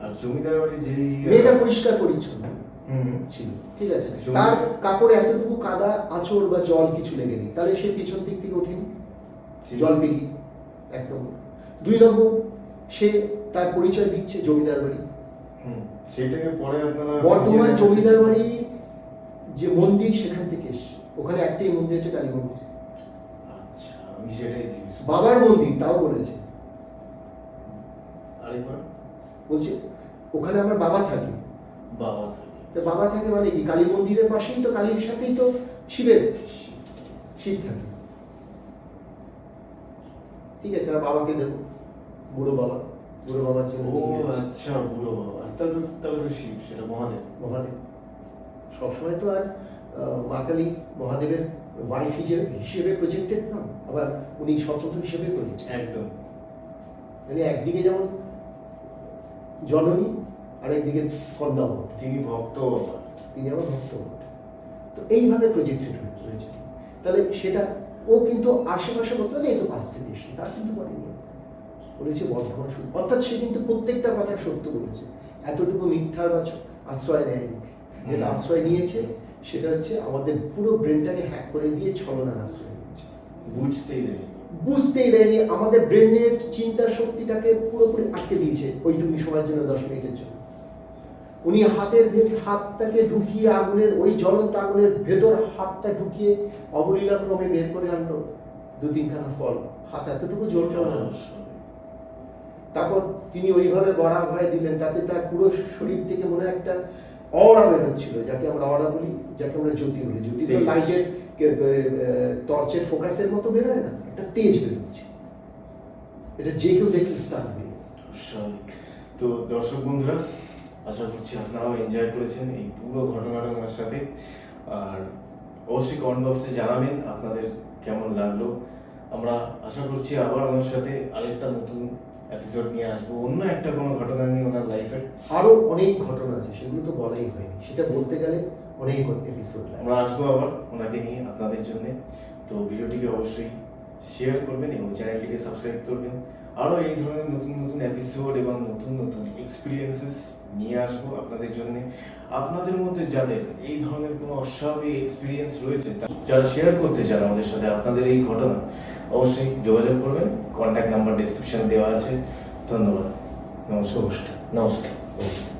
Speaker 1: আর জমিদার বাড়ি যেই
Speaker 2: মেয়েটা পরিষ্কার পরিচ্ছন্ন
Speaker 1: হুম
Speaker 2: ছিল, ঠিক আছে,
Speaker 1: জমি-
Speaker 2: তার কাপড়ে এতটুকু কাদা আঁচড় বা জল কিছু লেগেনি, তাহলে সে পিছন দিক থেকে ওঠেনি,
Speaker 1: ঠিক।
Speaker 2: জল পেরিয়ে। 1 নম্বর। 2 নম্বর, সে তার পরিচয় দিচ্ছে জমিদার বাড়ি।
Speaker 1: সেটাকে পরে আপনারা
Speaker 2: বর্ধমান জমিদার বাড়ি যে মন্দির সেখান থেকে এসছে, ওখানে একটাই মন্দির আছে, কালী মন্দির।
Speaker 1: আচ্ছা, আমি সেটাই জিজ্ঞেস করছি।
Speaker 2: বাবার মন্দির তাও বলেছে,
Speaker 1: আরেকবার।
Speaker 2: বলছে ওখানে আমার বাবা থাকে।
Speaker 1: বাবা থাকে।
Speaker 2: তো বাবা থাকে মানে কি, কালী মন্দিরের পাশেই তো, কালীর সাথেই তো শিবের, শিব থাকে। ঠিক আছে, আর বাবাকে দেবো, বুড়ো বাবার জন্য
Speaker 1: ও
Speaker 2: নিয়ে গেছে।
Speaker 1: আচ্ছা, বুড়ো বাবা। তাহলে তো শিব, সেটা মহাদেব।
Speaker 2: মহাদেব সবসময় তো আর মা কালী মহাদেবের ওয়াইফ হিসেবে প্রজেক্টেড না, আবার উনি স্বতন্ত্র হিসেবে প্রজেক্ট।
Speaker 1: একদম।
Speaker 2: মানে একদিকে যেমন জননী, আর একদিকে কন্যা বট,
Speaker 1: তিনি ভক্ত আবার।
Speaker 2: তিনি আবার ভক্ত বট। তো এইভাবে প্রজেক্টেড হয়েছে। তাহলে সেটা ও কিন্তু আশেপাশে বলতে পারে এই তো পাশ থেকে এসে, তার কিন্তু বলেনি, বলেছে বর্ধমান শুরু। অর্থাৎ সে কিন্তু প্রত্যেকটা কথা সত্য বলেছে, এতটুকু মিথ্যার বা আশ্রয় নেয়নি। যেটা আশ্রয় নিয়েছে সেটা হচ্ছে আমাদের পুরো ব্রেনটাকে হ্যাক করে দিয়ে ছলনার আশ্রয় নিয়েছে। বুঝতেই দেয়নি, আমাদের ব্রেনের চিন্তা শক্তিটাকে পুরোপুরি আটকে দিয়েছে ওইটুকু সময়ের জন্য, 10 মিনিটের জন্য। উনি হাতটাকে ঢুকিয়ে আগুনের, ওই জ্বলন্ত আগুনের ভেতর হাতটা ঢুকিয়ে অবলীলা ক্রমে বের করে আনলো 2-3খানা ফল। হাত এতটুকু জ্বললো না। তারপর তিনি ওইভাবে বড়া ভয়ে দিলেন, তাতে তার পুরো শরীর থেকে মনে হয় একটা অরা বেরোচ্ছিল, যাকে আমরা অরা বলি, যাকে আমরা জ্যোতি বলি। জ্যোতি তো লাইটের টর্চের ফোকাসের মতো বেরোয় না, একটা তেজ বেরোচ্ছে, এটা যে কেউ দেখলে স্টার্ট হয়ে।
Speaker 1: স্বাভাবিক। তো দর্শক বন্ধুরা, আশা করছি আপনারাও এনজয় করেছেন এই পুরো ঘটনাটা আমার সাথে। আর অবশ্যই কমেন্ট বক্সে জানাবেন আপনাদের কেমন লাগলো। আমরা আশা করছি আবার ওনার সাথে আরেকটা নতুন এপিসোড নিয়ে আসবো, অন্য একটা কোনো ঘটনা নিয়ে ওনার লাইফের।
Speaker 2: আরো অনেক ঘটনা আছে, সেগুলো তো বলাই হয়নি, সেটা বলতে গেলে অনেক এপিসোড লাগে।
Speaker 1: আমরা আসবো আবার ওনাকে নিয়ে আপনাদের জন্য। তো ভিডিওটিকে অবশ্যই শেয়ার করবেন এবং চ্যানেলটিকে সাবস্ক্রাইব করবেন। আরও এই ধরনের নতুন নতুন এপিসোড এবং নতুন নতুন এক্সপিরিয়েন্সেস নিয়ে আসবো আপনাদের জন্য। আপনাদের মধ্যে যাদের এই ধরনের কোনো অস্বাভাবিক এক্সপিরিয়েন্স রয়েছে, যারা শেয়ার করতে চান আমাদের সাথে আপনাদের এই ঘটনা, অবশ্যই যোগাযোগ করবেন। কন্ট্যাক্ট নাম্বার ডেসক্রিপশনে দেওয়া আছে। ধন্যবাদ। নমস্কার।
Speaker 2: নমস্কার।
Speaker 1: নমস্কার।